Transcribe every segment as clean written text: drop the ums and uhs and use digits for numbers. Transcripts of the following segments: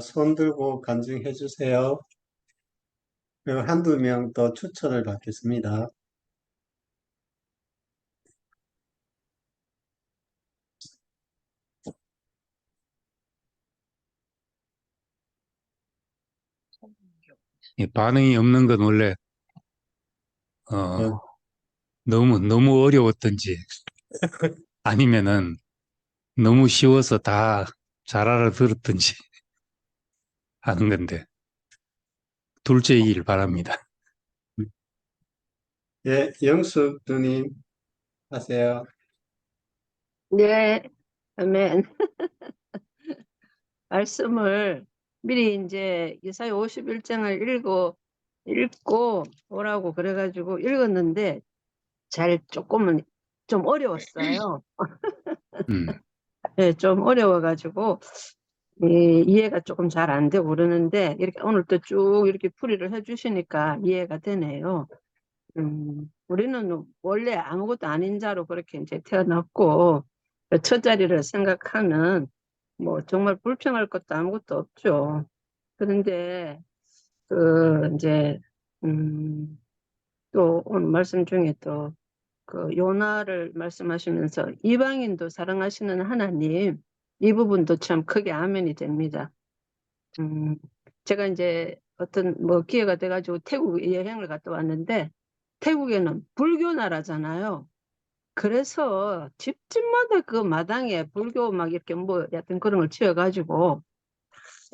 손 들고 간증해 주세요. 그리고 한두 명 더 추천을 받겠습니다. 이 반응이 없는 건 원래 어, 네, 너무 어려웠던지 아니면은 너무 쉬워서 다 잘 알아들었던지 하는 건데 둘째이길 바랍니다. 예, 영숙 누님 하세요. 네, 아멘. 말씀을 미리 이제 이사야 51장을 읽고 오라고 그래가지고 읽었는데 조금은 좀 어려웠어요. 네, 좀 어려워가지고 이해가 조금 잘 안 되고 그러는데 이렇게 오늘 또 쭉 이렇게 풀이를 해주시니까 이해가 되네요. 우리는 원래 아무것도 아닌 자로 그렇게 이제 태어났고 처자리를 생각하는 뭐 정말 불평할 것도 아무것도 없죠. 그런데 그 이제 또 오늘 말씀 중에 또 그 요나를 말씀하시면서 이방인도 사랑하시는 하나님 이 부분도 참 크게 아멘이 됩니다. 제가 이제 어떤 뭐 기회가 돼가지고 태국 여행을 갔다 왔는데 태국에는 불교 나라잖아요. 그래서 집집마다 그 마당에 불교 막 이렇게 뭐 여튼 그런 걸 지어가지고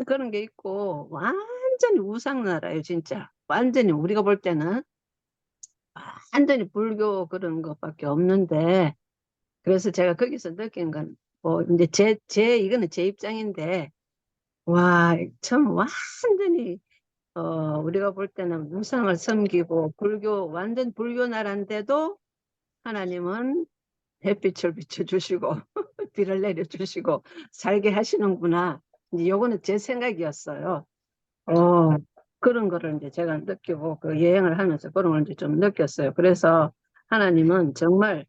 그런 게 있고 완전히 우상나라예요, 진짜. 완전히 우리가 볼 때는 완전히 불교 그런 것밖에 없는데 그래서 제가 거기서 느낀 건 뭐 이제 이거는 제 입장인데 와, 참 완전히 우리가 볼 때는 우상을 섬기고 완전 불교 나라인데도 하나님은 햇빛을 비춰주시고 비를 내려주시고 살게 하시는구나. 이제 요거는 제 생각이었어요. 어, 그런 거를 이제 제가 느끼고 그 여행을 하면서 그런 걸 이제 좀 느꼈어요. 그래서 하나님은 정말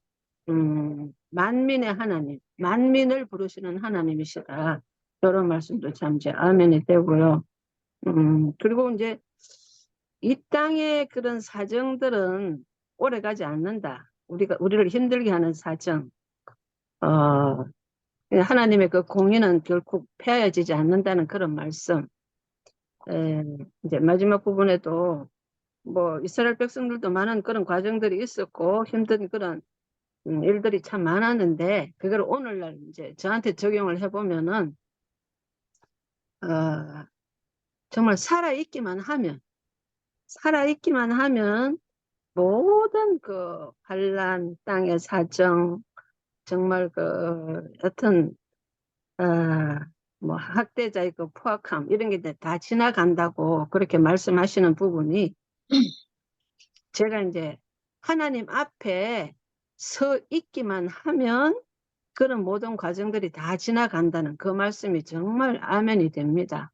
만민의 하나님, 만민을 부르시는 하나님이시다. 이런 말씀도 참 이제 아멘이 되고요. 그리고 이제 이 땅의 그런 사정들은 오래 가지 않는다. 우리를 힘들게 하는 사정, 어, 하나님의 그 공의는 결국 폐하여지지 않는다는 그런 말씀. 이제 마지막 부분에도 뭐 이스라엘 백성들도 많은 그런 과정들이 있었고 힘든 그런 일들이 참 많았는데 그걸 오늘날 이제 저한테 적용을 해보면은 어, 정말 살아있기만 하면 모든 그 환란 땅의 사정 정말 그 여튼 뭐 학대자의 그 포악함 이런 게 다 지나간다고 그렇게 말씀하시는 부분이 제가 이제 하나님 앞에 서 있기만 하면 그런 모든 과정들이 다 지나간다는 그 말씀이 정말 아멘이 됩니다.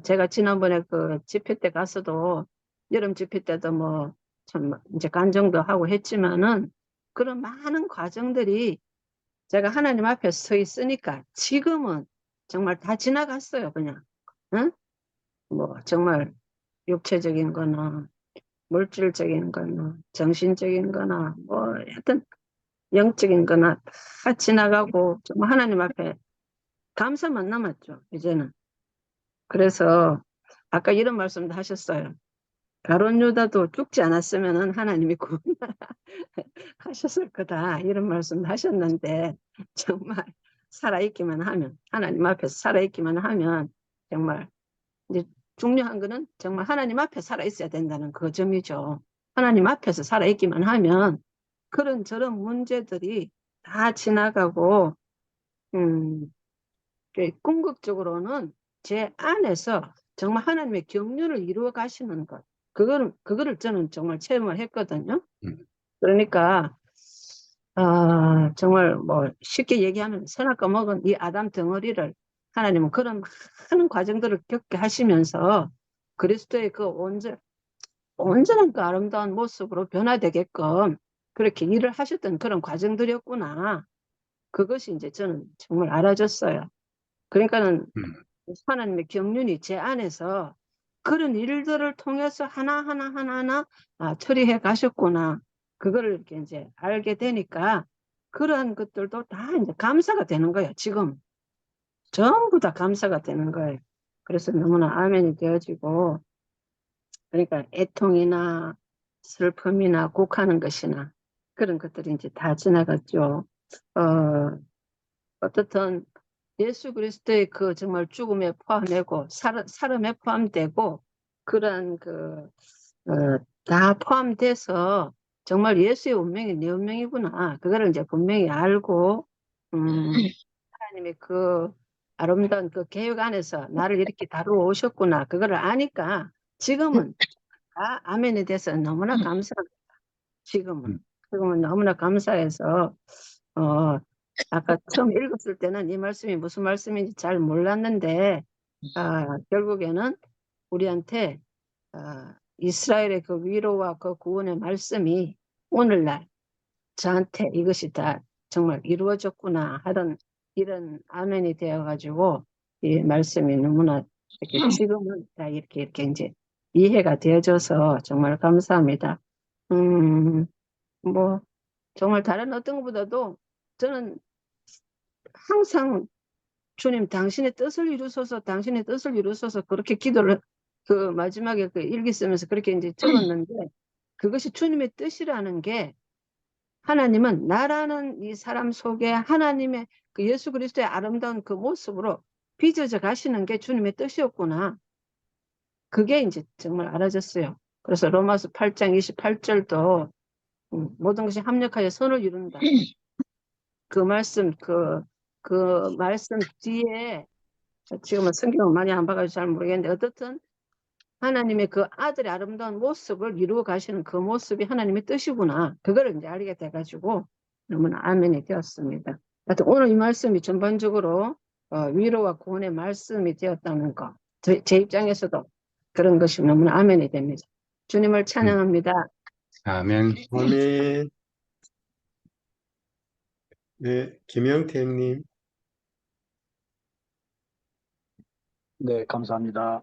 제가 지난번에 그 집회 때 가서도 여름 집회 때도 뭐 참 이제 간증도 하고 했지만은 그런 많은 과정들이 제가 하나님 앞에 서 있으니까 지금은 정말 다 지나갔어요, 그냥. 응? 뭐 정말 육체적인 거나 물질적인 거나 정신적인 거나 뭐 하여튼 영적인 거나 다 지나가고 정말 하나님 앞에 감사만 남았죠, 이제는. 그래서 아까 이런 말씀도 하셨어요. 가룟 유다도 죽지 않았으면 하나님이 구원하셨을 거다. 이런 말씀도 하셨는데 정말 살아있기만 하면 하나님 앞에서 살아있기만 하면 정말 이제 중요한 거는 정말 하나님 앞에 살아있어야 된다는 그 점이죠. 하나님 앞에서 살아있기만 하면 그런 저런 문제들이 다 지나가고 음, 궁극적으로는 제 안에서 정말 하나님의 경륜을 이루어 가시는 것. 그거를 저는 정말 체험을 했거든요. 그러니까, 정말 뭐 쉽게 얘기하면 선악과 먹은 이 아담 덩어리를 하나님은 그런 많은 과정들을 겪게 하시면서 그리스도의 그 온전한 그 아름다운 모습으로 변화되게끔 그렇게 일을 하셨던 그런 과정들이었구나. 그것이 이제 저는 정말 알아졌어요. 그러니까는 음, 하나님의 경륜이 제 안에서 그런 일들을 통해서 하나하나 처리해 가셨구나. 그거를 이렇게 이제 알게 되니까 그러한 것들도 다 이제 감사가 되는 거예요. 지금 전부 다 감사가 되는 거예요. 그래서 너무나 아멘이 되어지고, 그러니까 애통이나 슬픔이나 곡하는 것이나 그런 것들이 이제 다 지나갔죠. 어, 어떻든 예수 그리스도의 그 정말 죽음에 포함되고 사름에 포함되고 그런 다 포함돼서 정말 예수의 운명이 내 운명이구나. 그거를 이제 분명히 알고 하나님의 그 아름다운 그 계획 안에서 나를 이렇게 다루어 오셨구나. 그거를 아니까 지금은 다 아멘에 대해서 너무나 감사합니다. 지금은. 음, 지금은 너무나 감사해서 어, 아까 처음 읽었을 때는 이 말씀이 무슨 말씀인지 잘 몰랐는데 결국에는 우리한테 이스라엘의 그 위로와 그 구원의 말씀이 오늘날 저한테 이것이 다 정말 이루어졌구나 하던 이런 아멘이 되어가지고 이 말씀이 너무나 이렇게 지금은 다 이렇게 이제 이해가 되어져서 정말 감사합니다. 음, 뭐 정말 다른 어떤 것보다도 저는 항상 주님 당신의 뜻을 이루소서 당신의 뜻을 이루소서 그렇게 기도를 그 마지막에 그 일기 쓰면서 그렇게 이제 적었는데 그것이 주님의 뜻이라는 게 하나님은 나라는 이 사람 속에 하나님의 그 예수 그리스도의 아름다운 그 모습으로 빚어져 가시는 게 주님의 뜻이었구나. 그게 이제 정말 알아졌어요. 그래서 로마서 8장 28절도 모든 것이 합력하여 선을 이룬다. 그 말씀 그 말씀 뒤에 지금은 성경을 많이 안 봐가지고 잘 모르겠는데 어떻든 하나님의 그 아들의 아름다운 모습을 이루어 가시는 그 모습이 하나님의 뜻이구나. 그거를 이제 알게 돼가지고 너무나 아멘이 되었습니다. 하여튼 오늘 이 말씀이 전반적으로 위로와 구원의 말씀이 되었다는 거. 제 입장에서도 그런 것이 너무나 아멘이 됩니다. 주님을 음. 찬양합니다. 아멘. 아멘. 네, 김영태님. 네, 감사합니다.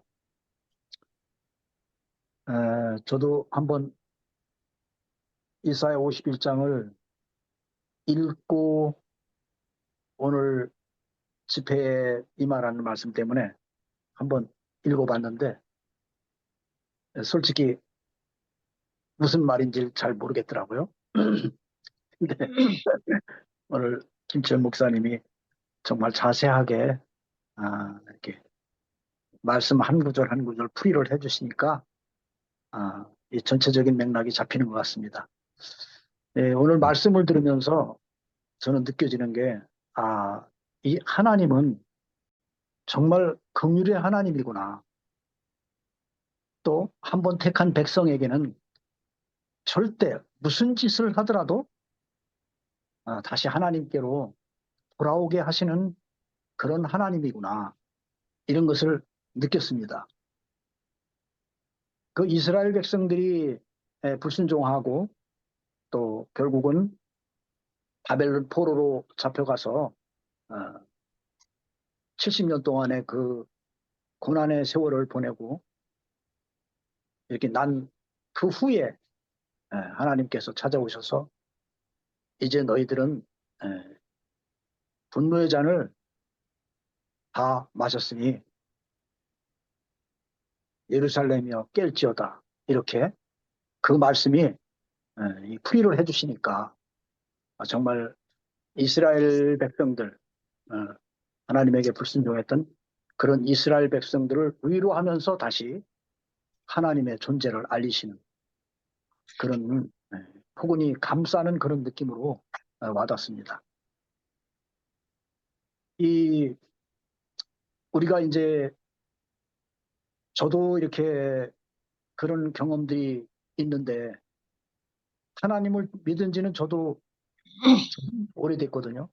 저도 한번 이사야 51장을 읽고 오늘 집회에 임하라는 말씀 때문에 한번 읽어봤는데 솔직히 무슨 말인지 잘 모르겠더라고요. 근데 오늘 김철 목사님이 정말 자세하게 이렇게 말씀 한 구절 한 구절 풀이를 해주시니까 이 전체적인 맥락이 잡히는 것 같습니다. 네, 오늘 말씀을 들으면서 저는 느껴지는 게 이 하나님은 정말 긍휼의 하나님이구나. 또 한 번 택한 백성에게는 절대 무슨 짓을 하더라도 다시 하나님께로 돌아오게 하시는 그런 하나님이구나. 이런 것을 느꼈습니다. 그 이스라엘 백성들이 불순종하고 또 결국은 바벨론 포로로 잡혀가서 70년 동안의 그 고난의 세월을 보내고 이렇게 난 그 후에 하나님께서 찾아오셔서 이제 너희들은 분노의 잔을 다 마셨으니 예루살렘이여 깰지어다. 이렇게 그 말씀이 이 풀이를 해주시니까 정말 이스라엘 백성들 하나님에게 불순종했던 그런 이스라엘 백성들을 위로하면서 다시 하나님의 존재를 알리시는 그런 포근히 감싸는 그런 느낌으로 와닿습니다. 우리가 이제 저도 이렇게 그런 경험들이 있는데 하나님을 믿은 지는 저도 오래됐거든요.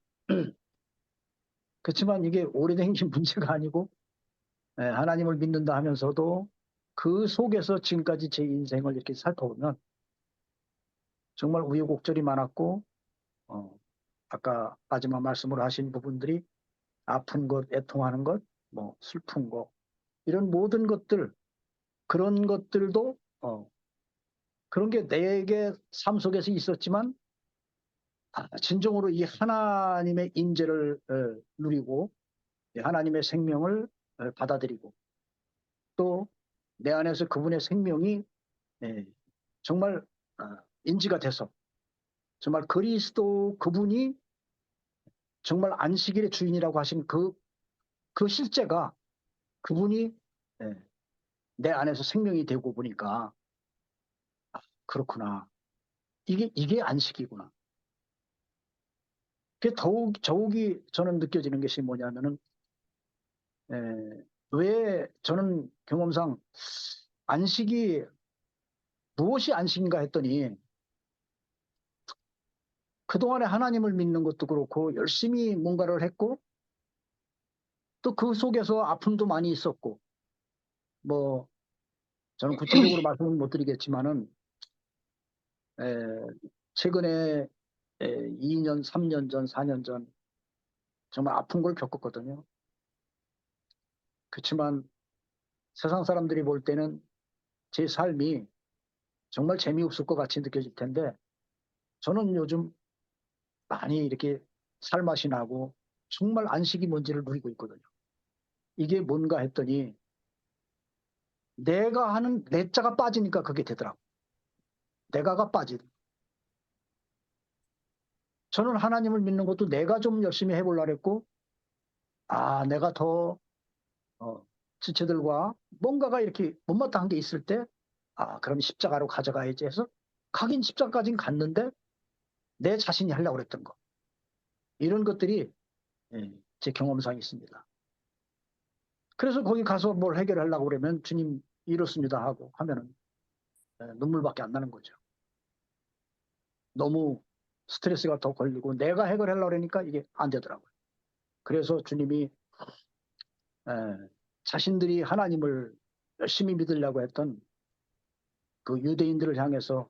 그렇지만 이게 오래된 게 문제가 아니고 하나님을 믿는다 하면서도 그 속에서 지금까지 제 인생을 이렇게 살펴보면 정말 우여곡절이 많았고, 아까 마지막 말씀을 하신 부분들이 아픈 것, 애통하는 것, 뭐 슬픈 것, 이런 모든 것들, 그런 것들도 그런 게 내게 삶 속에서 있었지만 진정으로 이 하나님의 인재를 누리고 하나님의 생명을 받아들이고 또 내 안에서 그분의 생명이 정말 인지가 돼서 정말 그리스도 그분이 정말 안식일의 주인이라고 하신 그 실제가 그분이 내 안에서 생명이 되고 보니까 그렇구나. 이게 안식이구나. 그게 더욱이 저는 느껴지는 것이 뭐냐면은 왜 저는 경험상 안식이 무엇이 안식인가 했더니 그동안에 하나님을 믿는 것도 그렇고 열심히 뭔가를 했고 또 그 속에서 아픔도 많이 있었고 뭐 저는 구체적으로 말씀을 못 드리겠지만은 최근에 2년, 3년 전, 4년 전 정말 아픈 걸 겪었거든요. 그렇지만 세상 사람들이 볼 때는 제 삶이 정말 재미없을 것 같이 느껴질 텐데 저는 요즘 많이 이렇게 살맛이 나고 정말 안식이 뭔지를 누리고 있거든요. 이게 뭔가 했더니 내가 하는 내자가 빠지니까 그게 되더라고. 내가가 빠지는. 저는 하나님을 믿는 것도 내가 좀 열심히 해보려고 했고 내가 더 지체들과 뭔가가 이렇게 못마땅한 게 있을 때 그럼 십자가로 가져가야지 해서 가긴 십자가까지는 갔는데 내 자신이 하려고 그랬던 거. 이런 것들이 제 경험상이 있습니다. 그래서 거기 가서 뭘 해결하려고 그러면 주님 이렇습니다 하고 하면은 눈물밖에 안 나는 거죠. 너무 스트레스가 더 걸리고 내가 해결하려고 그러니까 이게 안 되더라고요. 그래서 주님이 자신들이 하나님을 열심히 믿으려고 했던 그 유대인들을 향해서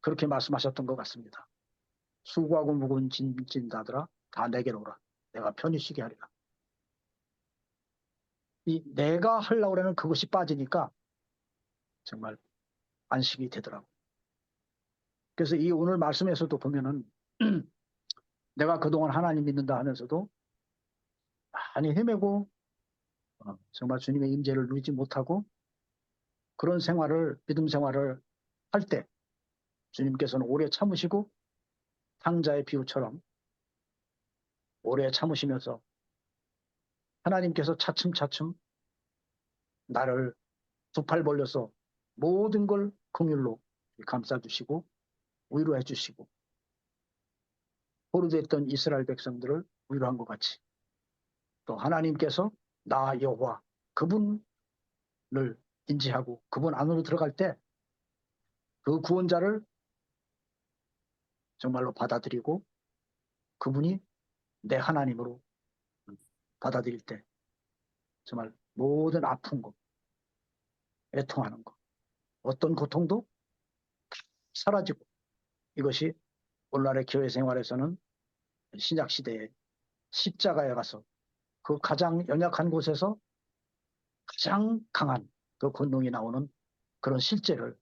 그렇게 말씀하셨던 것 같습니다. 수고하고 무거운 짐진 자들아 다 내게로 오라. 내가 편히 쉬게 하리라. 이 내가 하려고 하는 그것이 빠지니까 정말 안식이 되더라고요. 그래서 이 오늘 말씀에서도 보면은 내가 그동안 하나님 믿는다 하면서도 많이 헤매고 정말 주님의 임재를 누리지 못하고 그런 생활을 믿음 생활을 할 때 주님께서는 오래 참으시고 상자의 비유처럼 오래 참으시면서 하나님께서 차츰차츰 나를 두 팔 벌려서 모든 걸 긍휼로 감싸주시고 위로해 주시고 포로됐던 이스라엘 백성들을 위로한 것 같이 또 하나님께서 나 여호와 그분을 인지하고 그분 안으로 들어갈 때 그 구원자를 정말로 받아들이고 그분이 내 하나님으로 받아들일 때 정말 모든 아픈 것, 애통하는 것, 어떤 고통도 사라지고 이것이 오늘날의 교회 생활에서는 신약 시대에 십자가에 가서 그 가장 연약한 곳에서 가장 강한 그 권능이 나오는 그런 실제를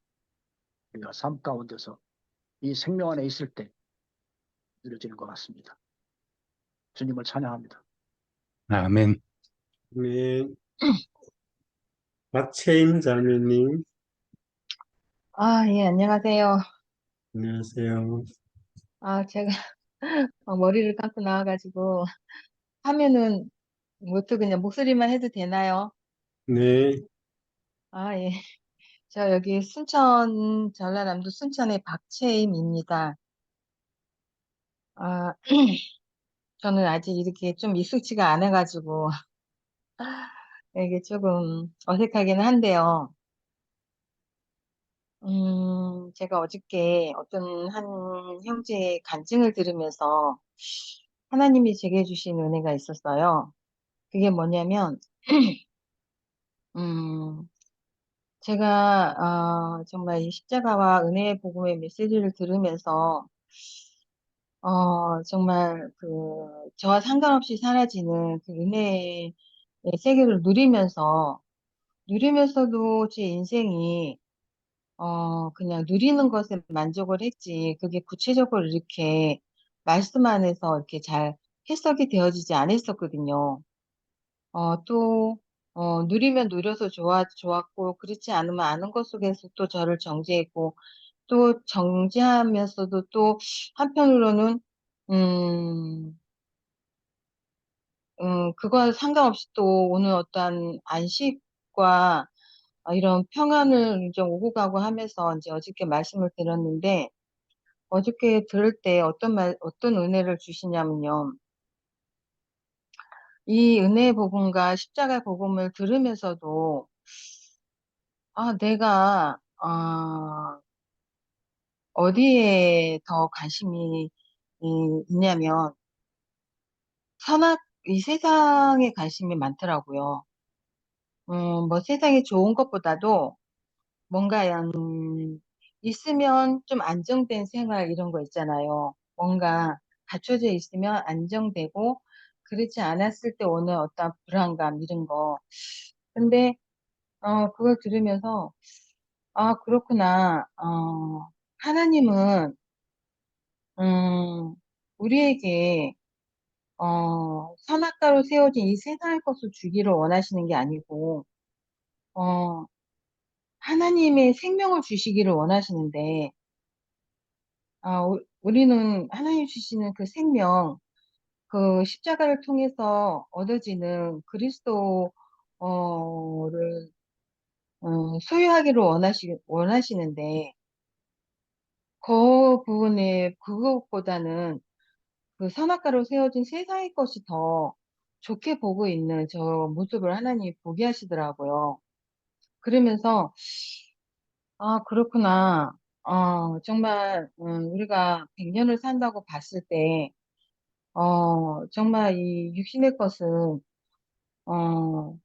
우리가 삶 가운데서 이 생명 안에 있을 때 누려지는 것 같습니다. 주님을 찬양합니다. 아멘. 네. 박채임 자매님, 예, 안녕하세요. 안녕하세요. 제가 머리를 감고 나와가지고 하면은 뭐또 그냥 목소리만 해도 되나요? 네, 예. 저 여기 순천, 전라남도 순천의 박채임입니다. 아, 저는 아직 이렇게 좀 익숙지가 않아가지고 이게 조금 어색하긴 한데요. 제가 어저께 어떤 한 형제의 간증을 들으면서 하나님이 제게 주신 은혜가 있었어요. 그게 뭐냐면, 음, 제가 정말 이 십자가와 은혜의 복음의 메시지를 들으면서 정말 저와 상관없이 사라지는 그 은혜의 세계를 누리면서도 제 인생이 그냥 누리는 것에 만족을 했지, 그게 구체적으로 이렇게 말씀 안에서 이렇게 잘 해석이 되어지지 않았었거든요. 또, 누리면 누려서 좋았고, 그렇지 않으면 아는 것 속에서 또 저를 정죄했고, 또 정죄하면서도 또 한편으로는, 음, 그거와 상관없이 또 오늘 어떠한 안식과 이런 평안을 좀 오고 가고 하면서 이제 어저께 말씀을 들었는데, 어저께 들을 때 어떤 은혜를 주시냐면요. 이 은혜의 복음과 십자가 복음을 들으면서도, 내가, 어디에 더 관심이 있냐면, 이 세상에 관심이 많더라고요. 뭐 세상에 좋은 것보다도 뭔가, 있으면 좀 안정된 생활 이런 거 있잖아요. 뭔가 갖춰져 있으면 안정되고, 그렇지 않았을 때 오는 어떤 불안감 이런 거. 근데, 그걸 들으면서, 그렇구나. 하나님은, 음, 우리에게, 선악과로 세워진 이 세상의 것을 주기를 원하시는 게 아니고, 어, 하나님의 생명을 주시기를 원하시는데, 우리는 하나님 주시는 그 생명, 그 십자가를 통해서 얻어지는 그리스도를 소유하기를 원하시는데, 그것보다는 그 선악과로 세워진 세상의 것이 더 좋게 보고 있는 저 모습을 하나님이 보게 하시더라고요. 그러면서, 그렇구나. 정말, 우리가 100년을 산다고 봤을 때, 정말 이 육신의 것은, 어,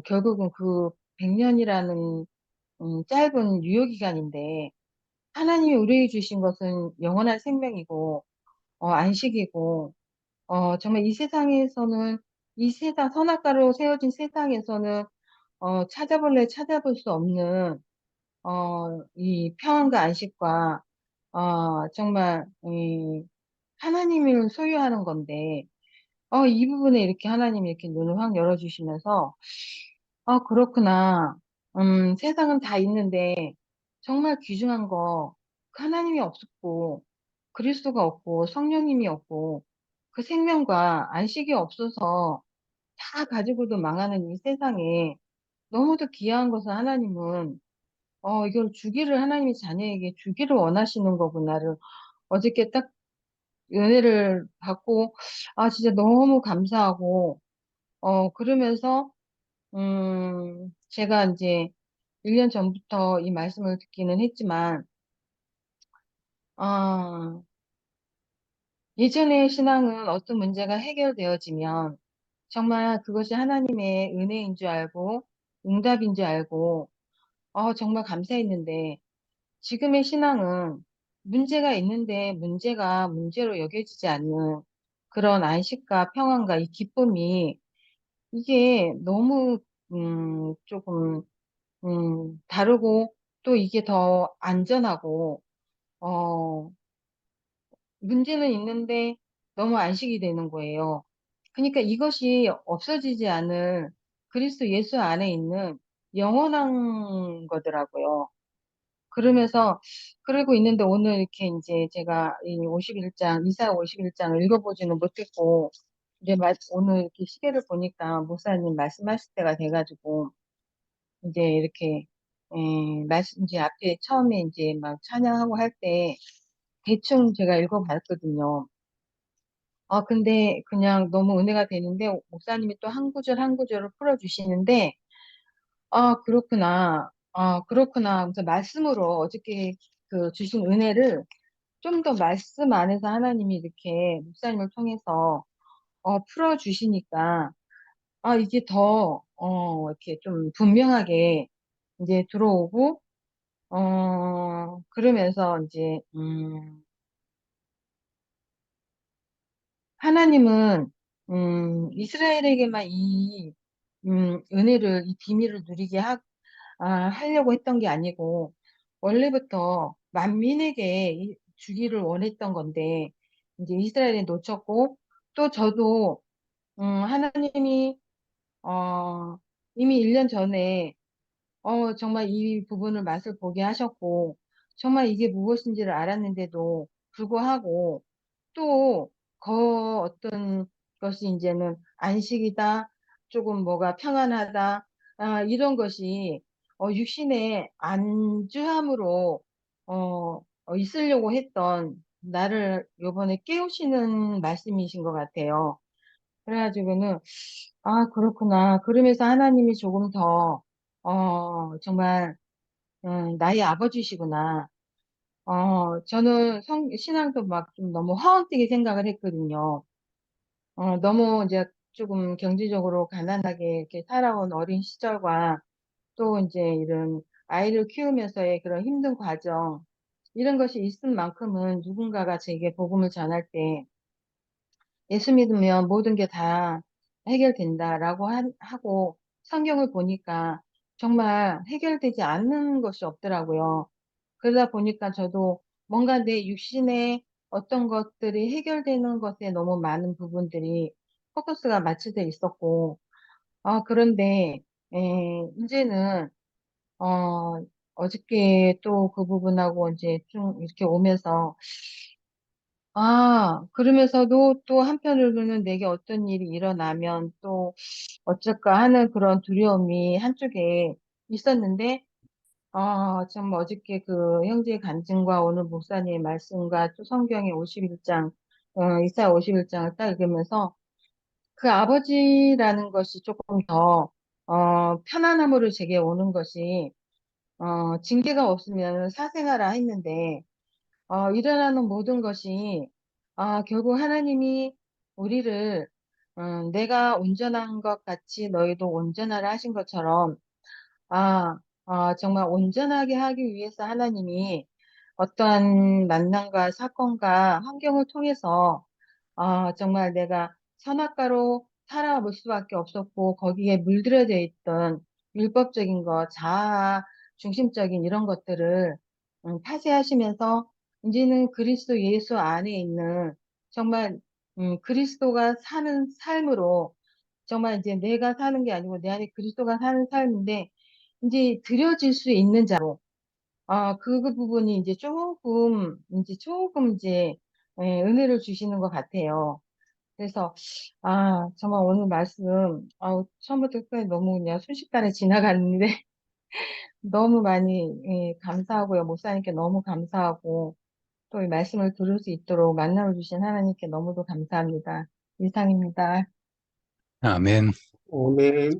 결국은 그 100년이라는, 짧은 유효기간인데, 하나님이 우리에게 주신 것은 영원한 생명이고, 안식이고, 정말 이 세상에서는, 이 세상, 선악과로 세워진 세상에서는, 찾아볼 수 없는, 이 평안과 안식과, 정말, 하나님을 소유하는 건데, 이 부분에 이렇게 하나님이 이렇게 눈을 확 열어주시면서, 그렇구나. 세상은 다 있는데, 정말 귀중한 거, 그 하나님이 없었고, 그리스도가 없고, 성령님이 없고, 그 생명과 안식이 없어서 다 가지고도 망하는 이 세상에 너무도 귀한 것을 하나님은, 이걸 하나님이 자녀에게 주기를 원하시는 거구나를 어저께 딱 은혜를 받고, 진짜 너무 감사하고, 그러면서, 제가 이제 1년 전부터 이 말씀을 듣기는 했지만, 아, 예전의 신앙은 어떤 문제가 해결되어지면 정말 그것이 하나님의 은혜인 줄 알고, 응답인 줄 알고, 정말 감사했는데, 지금의 신앙은 문제가 있는데 문제가 문제로 여겨지지 않는 그런 안식과 평안과 이 기쁨이 이게 너무 조금 다르고 또 이게 더 안전하고 어 문제는 있는데 너무 안식이 되는 거예요. 그러니까 이것이 없어지지 않을 그리스도 예수 안에 있는 영원한 거더라고요. 그러면서 그러고 있는데 오늘 이렇게 이제 제가 이 51장, 이사 51장을 읽어보지는 못했고 이제 오늘 이렇게 시계를 보니까 목사님 말씀하실 때가 돼가지고 이제 이렇게 말씀 이제 앞에 처음에 이제 막 찬양하고 할 때 대충 제가 읽어봤거든요. 근데 그냥 너무 은혜가 되는데 목사님이 또 한 구절 한 구절을 풀어주시는데 그렇구나. 그렇구나. 그래서 말씀으로 어저께 그 주신 은혜를 좀 더 말씀 안에서 하나님이 이렇게 목사님을 통해서 풀어주시니까 이게 더 이렇게 좀 분명하게 이제 들어오고, 그러면서 이제, 하나님은, 이스라엘에게만 은혜를, 이 비밀을 누리게 하려고 했던 게 아니고, 원래부터 만민에게 주기를 원했던 건데, 이제 이스라엘에 놓쳤고, 또 저도, 하나님이, 어, 이미 1년 전에, 정말 이 부분을 맛을 보게 하셨고, 정말 이게 무엇인지를 알았는데도 불구하고, 또, 어떤 것이 이제는 안식이다, 조금 뭐가 평안하다, 이런 것이, 육신의 안주함으로, 있으려고 했던 나를 요번에 깨우시는 말씀이신 것 같아요. 그래가지고는, 그렇구나. 그러면서 하나님이 조금 더, 정말, 나의 아버지시구나. 저는 신앙도 막 좀 너무 허황되게 생각을 했거든요. 너무 이제 조금 경제적으로 가난하게 이렇게 살아온 어린 시절과 또 이제 이런 아이를 키우면서의 그런 힘든 과정, 이런 것이 있은 만큼은 누군가가 제게 복음을 전할 때 예수 믿으면 모든 게 다 해결된다라고 하고 성경을 보니까 정말 해결되지 않는 것이 없더라고요. 그러다 보니까 저도 뭔가 내 육신의 어떤 것들이 해결되는 것에 너무 많은 부분들이 포커스가 맞춰져 있었고, 그런데, 이제는, 어저께 또 그 부분하고 이제 좀 이렇게 오면서, 그러면서도 또 한편으로는 내게 어떤 일이 일어나면 또 어쩔까 하는 그런 두려움이 한쪽에 있었는데, 참 어저께 그 형제의 간증과 오늘 목사님의 말씀과 또 성경의 51장, 이사야 51장을 딱 읽으면서 그 아버지라는 것이 조금 더, 편안함으로 제게 오는 것이, 징계가 없으면 사생하라 했는데, 일어나는 모든 것이, 결국 하나님이 우리를, 내가 온전한 것 같이 너희도 온전하라 하신 것처럼, 정말 온전하게 하기 위해서 하나님이 어떠한 만남과 사건과 환경을 통해서, 정말 내가 선악과로 살아볼 수밖에 없었고, 거기에 물들여져 있던 율법적인 것, 자아 중심적인 이런 것들을 파쇄하시면서, 이제는 그리스도 예수 안에 있는 정말, 그리스도가 사는 삶으로, 정말 이제 내가 사는 게 아니고 내 안에 그리스도가 사는 삶인데, 이제 드려질 수 있는 자로, 그 부분이 이제 조금 이제, 은혜를 주시는 것 같아요. 그래서, 정말 오늘 말씀, 처음부터 끝까지 너무 그냥 순식간에 지나갔는데, 너무 많이, 감사하고요. 목사님께 너무 감사하고, 또 이 말씀을 들을 수 있도록 만남을 주신 하나님께 너무도 감사합니다. 이상입니다. 아멘. 오늘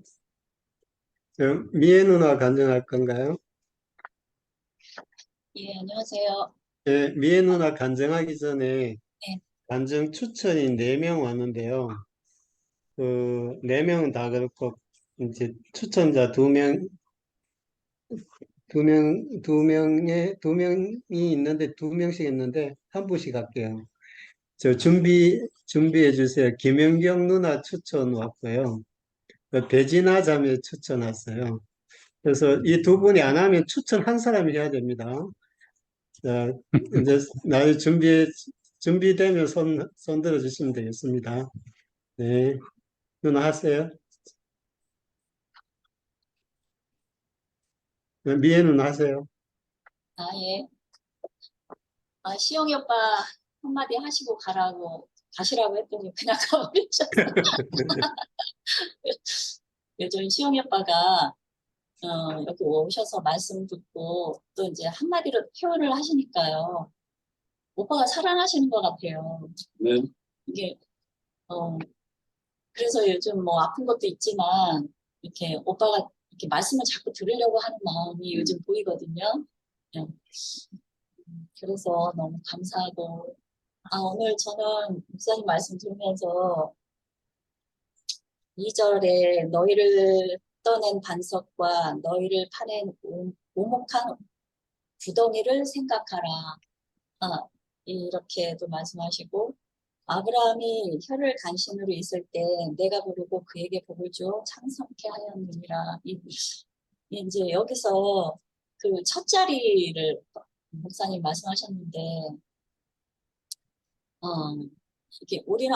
미애 누나 간증할 건가요? 예, 안녕하세요. 예, 미애 누나 간증하기 전에 네. 간증 추천이 4명 왔는데요. 그 4명은 다 그렇고 이제 추천자 2명, 두 명이 있는데 2명씩 있는데 한 분씩 할게요. 저 준비해 주세요. 김연경 누나 추천 왔고요. 배진아 자매 추천 왔어요. 그래서 이 두 분이 안 하면 추천 한 사람이 해야 됩니다. 자, 이제 나중에 준비되면 손 들어주시면 되겠습니다. 네. 누나 하세요. 미애 누나 하세요. 예. 시영이 오빠 한마디 하시고 가시라고 했더니 그냥 가버리셨어. 요즘 시영이 오빠가, 여기 오셔서 말씀 듣고 또 이제 한마디로 표현을 하시니까요. 오빠가 살아나시는 것 같아요. 네. 이게, 그래서 요즘 뭐 아픈 것도 있지만, 이렇게 오빠가 이렇게 말씀을 자꾸 들으려고 하는 마음이 요즘 보이거든요. 네. 그래서 너무 감사하고, 오늘 저는 목사님 말씀 들으면서 2절에 너희를 떠낸 반석과 너희를 파낸 오목한 구덩이를 생각하라. 아, 이렇게도 말씀하시고, 아브라함이 혀를 간신으로 있을 때 내가 부르고 그에게 복을 주어 창성케 하였느니라. 이제 여기서 그 첫 자리를 목사님 말씀하셨는데, 어, 이게 우리는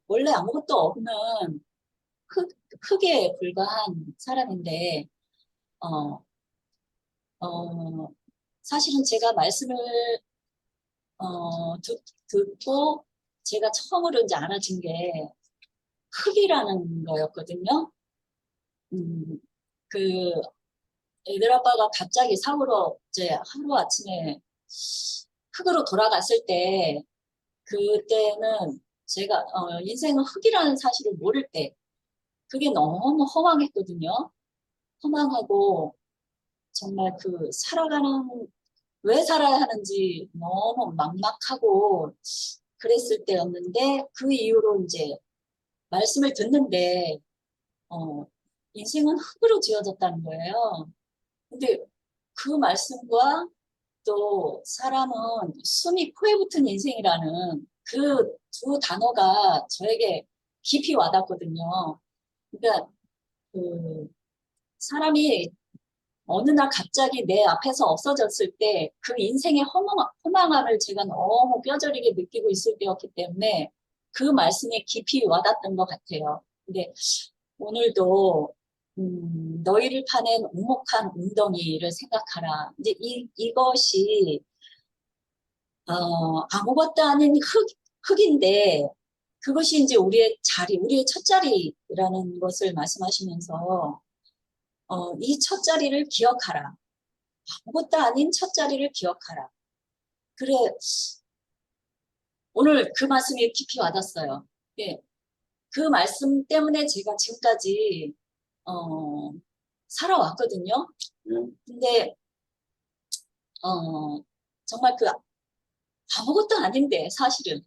원래 아무것도 없는 흙에 불과한 사람인데, 어, 사실은 제가 말씀을 듣고 제가 처음으로 이제 알아진 게 흙이라는 거였거든요. 그 애들 아빠가 갑자기 사고로 이제 하루 아침에 흙으로 돌아갔을 때 그때는 제가 인생은 흙이라는 사실을 모를 때 그게 너무 허망했거든요. 허망하고 정말 왜 살아야 하는지 너무 막막하고 그랬을 때였는데 그 이후로 이제 말씀을 듣는데 인생은 흙으로 지어졌다는 거예요. 근데 그 말씀과 또 사람은 숨이 코에 붙은 인생이라는 그 두 단어가 저에게 깊이 와닿거든요. 그러니까 그 사람이 어느 날 갑자기 내 앞에서 없어졌을 때 그 인생의 허망함을 제가 너무 뼈저리게 느끼고 있을 때였기 때문에 그 말씀에 깊이 와닿던 것 같아요. 근데 오늘도 너희를 파낸 오목한 웅덩이를 생각하라. 이제 이것이 아무것도 아닌 흙인데 그것이 이제 우리의 첫 자리라는 것을 말씀하시면서 이 첫 자리를 기억하라. 아무것도 아닌 첫 자리를 기억하라. 그래, 오늘 그 말씀이 깊이 와닿았어요. 예, 그 말씀 때문에 제가 지금까지 살아왔거든요. 근데 정말 아무것도 아닌데 사실은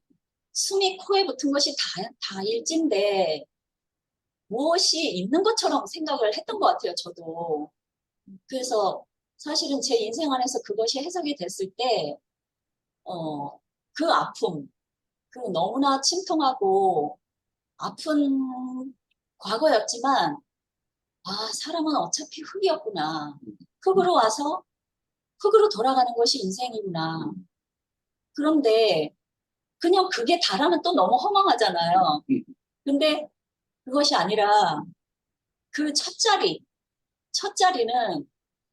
숨이 코에 붙은 것이 다 일진데 무엇이 있는 것처럼 생각을 했던 것 같아요, 저도. 그래서 사실은 제 인생 안에서 그것이 해석이 됐을 때, 그 아픔, 그 너무나 침통하고 아픈 과거였지만, 사람은 어차피 흙이었구나. 흙으로 와서 흙으로 돌아가는 것이 인생이구나. 그런데 그냥 그게 다라면 또 너무 허망하잖아요. 근데 그것이 아니라 그 첫 자리는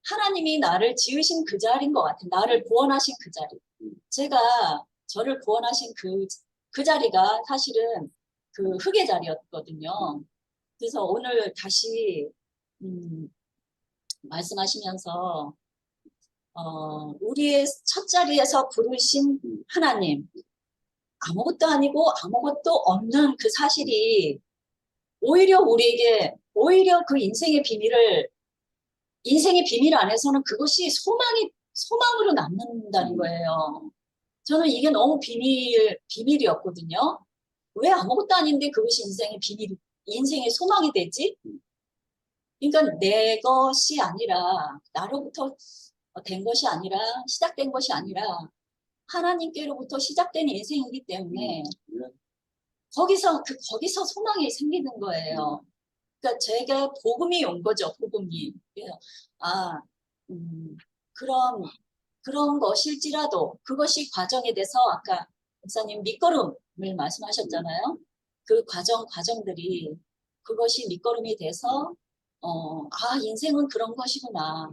하나님이 나를 지으신 그 자리인 것 같아요. 나를 구원하신 그 자리. 제가 저를 구원하신 그 자리가 사실은 그 흙의 자리였거든요. 그래서 오늘 다시 말씀하시면서 우리의 첫 자리에서 부르신 하나님, 아무것도 아니고 아무것도 없는 그 사실이 오히려 그 인생의 비밀 안에서는 그것이 소망으로 남는다는 거예요. 저는 이게 너무 비밀이었거든요. 왜 아무것도 아닌데 그것이 인생의 소망이 되지? 그러니까 내 것이 아니라, 나로부터 된 것이 아니라, 시작된 것이 아니라, 하나님께로부터 시작된 인생이기 때문에, 거기서 소망이 생기는 거예요. 그러니까 제게 복음이 온 거죠, 복음이. 그런 것일지라도 그것이 과정에 대해서 아까 목사님 밑거름을 말씀하셨잖아요. 그 과정들이 그것이 밑거름이 돼서 인생은 그런 것이구나.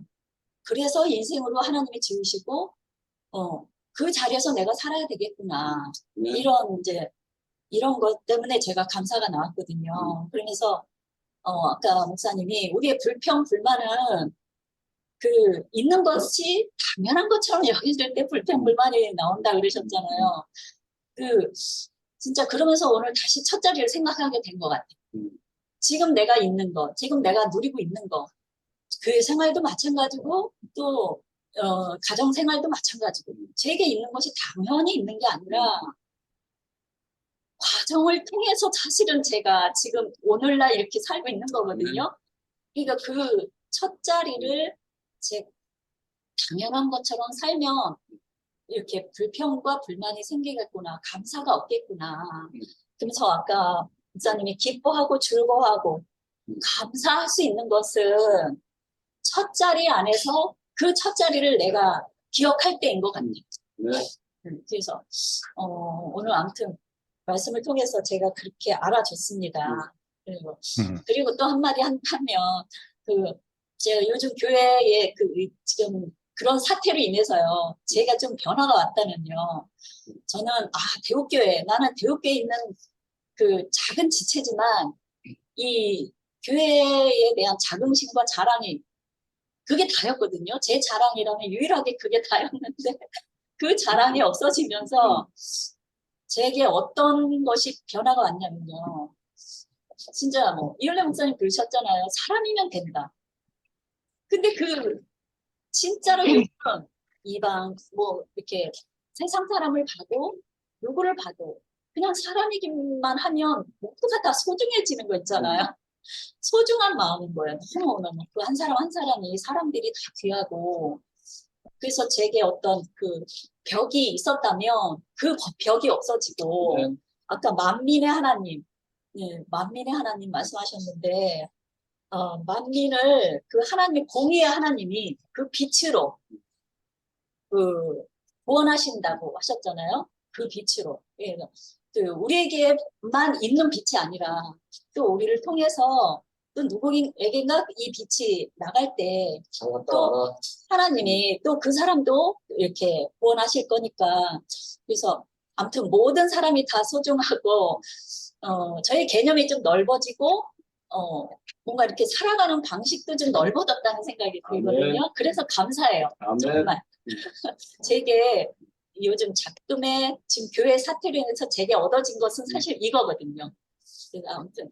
그래서 인생으로 하나님이 지으시고 그 자리에서 내가 살아야 되겠구나. 이런 것 때문에 제가 감사가 나왔거든요. 그러면서 아까 목사님이 우리의 불평, 불만은 있는 것이 당연한 것처럼 여겨질 때 불평, 불만이 나온다 그러셨잖아요. 진짜 그러면서 오늘 다시 첫 자리를 생각하게 된 것 같아요. 지금 내가 있는 것, 지금 내가 누리고 있는 것, 그 생활도 마찬가지고 또 가정 생활도 마찬가지고 제게 있는 것이 당연히 있는 게 아니라 과정을 통해서 사실은 제가 지금 오늘날 이렇게 살고 있는 거거든요. 그러니까 그 첫 자리를 제 당연한 것처럼 살면 이렇게 불평과 불만이 생기겠구나, 감사가 없겠구나. 그래서 아까 목사님이 기뻐하고 즐거워하고 감사할 수 있는 것은 첫 자리 안에서 그 첫 자리를 내가 기억할 때인 것 같아요. 그래서 오늘 아무튼 말씀을 통해서 제가 그렇게 알아줬습니다. 그리고 또 한마디 하면 제가 요즘 교회에 지금 그런 사태로 인해서요, 제가 좀 변화가 왔다면요. 저는 대옥교회, 나는 대옥교회에 있는 그 작은 지체지만 이 교회에 대한 자긍심과 자랑이 그게 다였거든요. 제 자랑이라면 유일하게 그게 다였는데 그 자랑이 없어지면서 제게 어떤 것이 변화가 왔냐면요. 진짜 이ør래 목사님 그러셨잖아요. 사람이면 된다. 근데 진짜로 요즘은 이방 이렇게 세상 사람을 봐도 누구를 봐도 그냥 사람이기만 하면 모두가 다 소중해지는 거 있잖아요. 소중한 마음인 거예요. 너무너무 그 한 사람 한 사람이 사람들이 다 귀하고 그래서 제게 어떤 그 벽이 있었다면 그 벽이 없어지고 아까 만민의 하나님, 만민의 하나님 말씀하셨는데 만민을 그 하나님 공의의 하나님이 그 빛으로 구원하신다고 하셨잖아요. 그 빛으로. 우리에게만 있는 빛이 아니라 또 우리를 통해서 또 누구에게인가 이 빛이 나갈 때 또 하나님이 또 그 사람도 이렇게 구원하실 거니까 그래서 아무튼 모든 사람이 다 소중하고 저희 개념이 좀 넓어지고 뭔가 이렇게 살아가는 방식도 좀 넓어졌다는 생각이 들거든요. 그래서 감사해요. 정말. 제게 요즘 작금에 지금 교회 사태로 인해서 제게 얻어진 것은 사실 이거거든요. 그래서 아무튼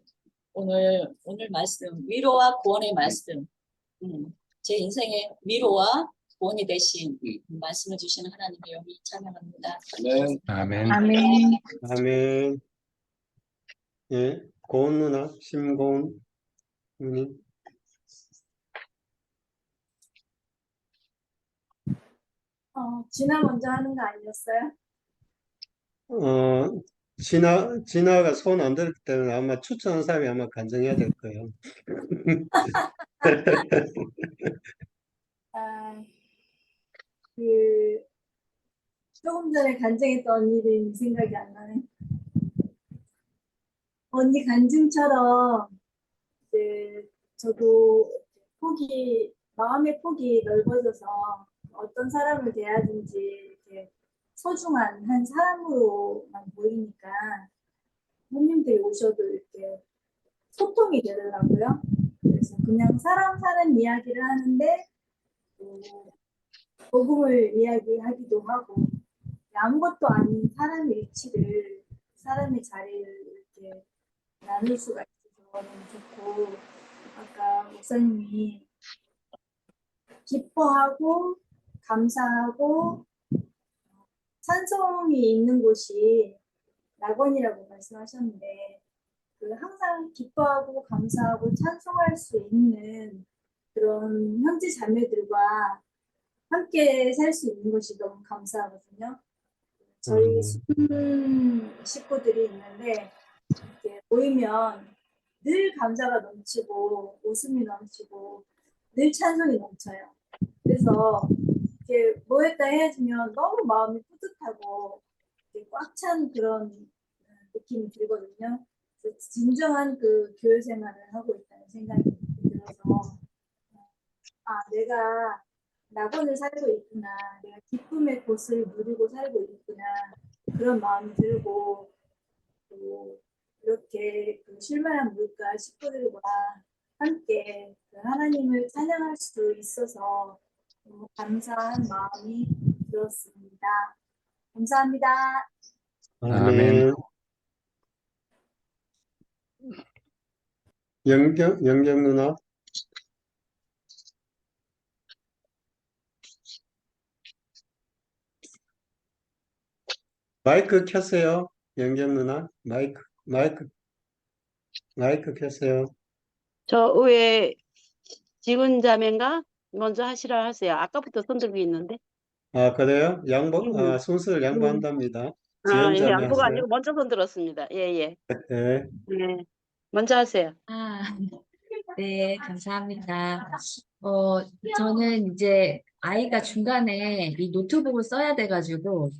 오늘 말씀 위로와 구원의 말씀 제 인생의 위로와 구원이 되신 말씀을 주시는 하나님의 영이 찬양합니다. 아멘. 아멘. 아멘. 예, 고은 누나, 심고은 누님. 진아 먼저 하는 거 아니었어요? 진아가 손 안 들었기 때문에 아마 추천한 사람이 아마 간증해야 될 거예요. 아, 그, 조금 전에 간증했던 언니들이 생각이 안 나네. 언니 간증처럼, 이제, 저도 마음의 폭이 넓어져서 어떤 사람을 대하든지 이렇게 소중한 한 사람으로만 보이니까 손님들이 오셔도 이렇게 소통이 되더라고요. 그래서 그냥 사람 사는 이야기를 하는데 또 복음을 이야기하기도 하고 아무것도 아닌 사람의 위치를 사람의 자리를 이렇게 나눌 수가 있어서 너무 좋고 아까 목사님이 기뻐하고 감사하고 찬송이 있는 곳이 낙원이라고 말씀하셨는데 항상 기뻐하고 감사하고 찬송할 수 있는 그런 형제 자매들과 함께 살 수 있는 것이 너무 감사하거든요. 저희 식구들이 있는데 이렇게 모이면 늘 감사가 넘치고 웃음이 넘치고 늘 찬송이 넘쳐요. 그래서 이렇게 모였다 헤어지면 너무 마음이 뿌듯하고 꽉 찬 그런 느낌이 들거든요. 그래서 진정한 그 교회 생활을 하고 있다는 생각이 들어서 내가 낙원을 살고 있구나, 내가 기쁨의 곳을 누리고 살고 있구나 그런 마음이 들고 또 이렇게 그 실만한 물가 식구들과 함께 그 하나님을 찬양할 수 있어서 너무 감사한 마음이 들었습니다. 감사합니다. 아멘. 영경 누나. 마이크 켰어요. 영경 누나. 마이크 켰어요. 저 위에 지훈 자매인가? 먼저 하시라 하세요. 아까부터 손 들고 있는데. 아, 그래요? 음, 순서를 음. 양보한답니다. 아, 예, 지연자매 양보가 하세요. 아니고 먼저 손 들었습니다. 예, 예. 네. 네. 먼저 하세요. 아, 네, 감사합니다. 어, 저는 이제 아이가 중간에 이 노트북을 써야 돼가지고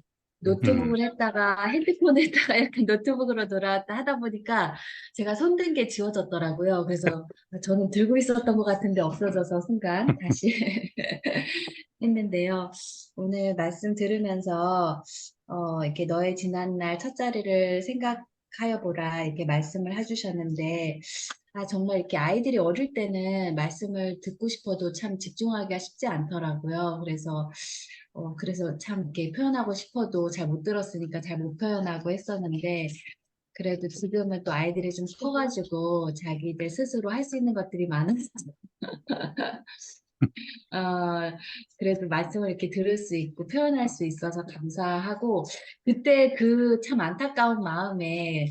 노트북을 했다가 핸드폰을 했다가 약간 노트북으로 돌아왔다 하다 보니까 제가 손든 게 지워졌더라고요. 그래서 저는 들고 있었던 것 같은데 없어져서 순간 다시 했는데요. 오늘 말씀 들으면서 이렇게 너의 지난날 첫자리를 생각하여 보라 이렇게 말씀을 해주셨는데 아, 정말 이렇게 아이들이 어릴 때는 말씀을 듣고 싶어도 참 집중하기가 쉽지 않더라고요. 그래서 참 이렇게 표현하고 싶어도 잘 못 들었으니까 잘 못 표현하고 했었는데, 그래도 지금은 또 아이들이 좀 커가지고 자기들 스스로 할 수 있는 것들이 많아서, 어, 그래도 말씀을 이렇게 들을 수 있고 표현할 수 있어서 감사하고, 그때 그 참 안타까운 마음에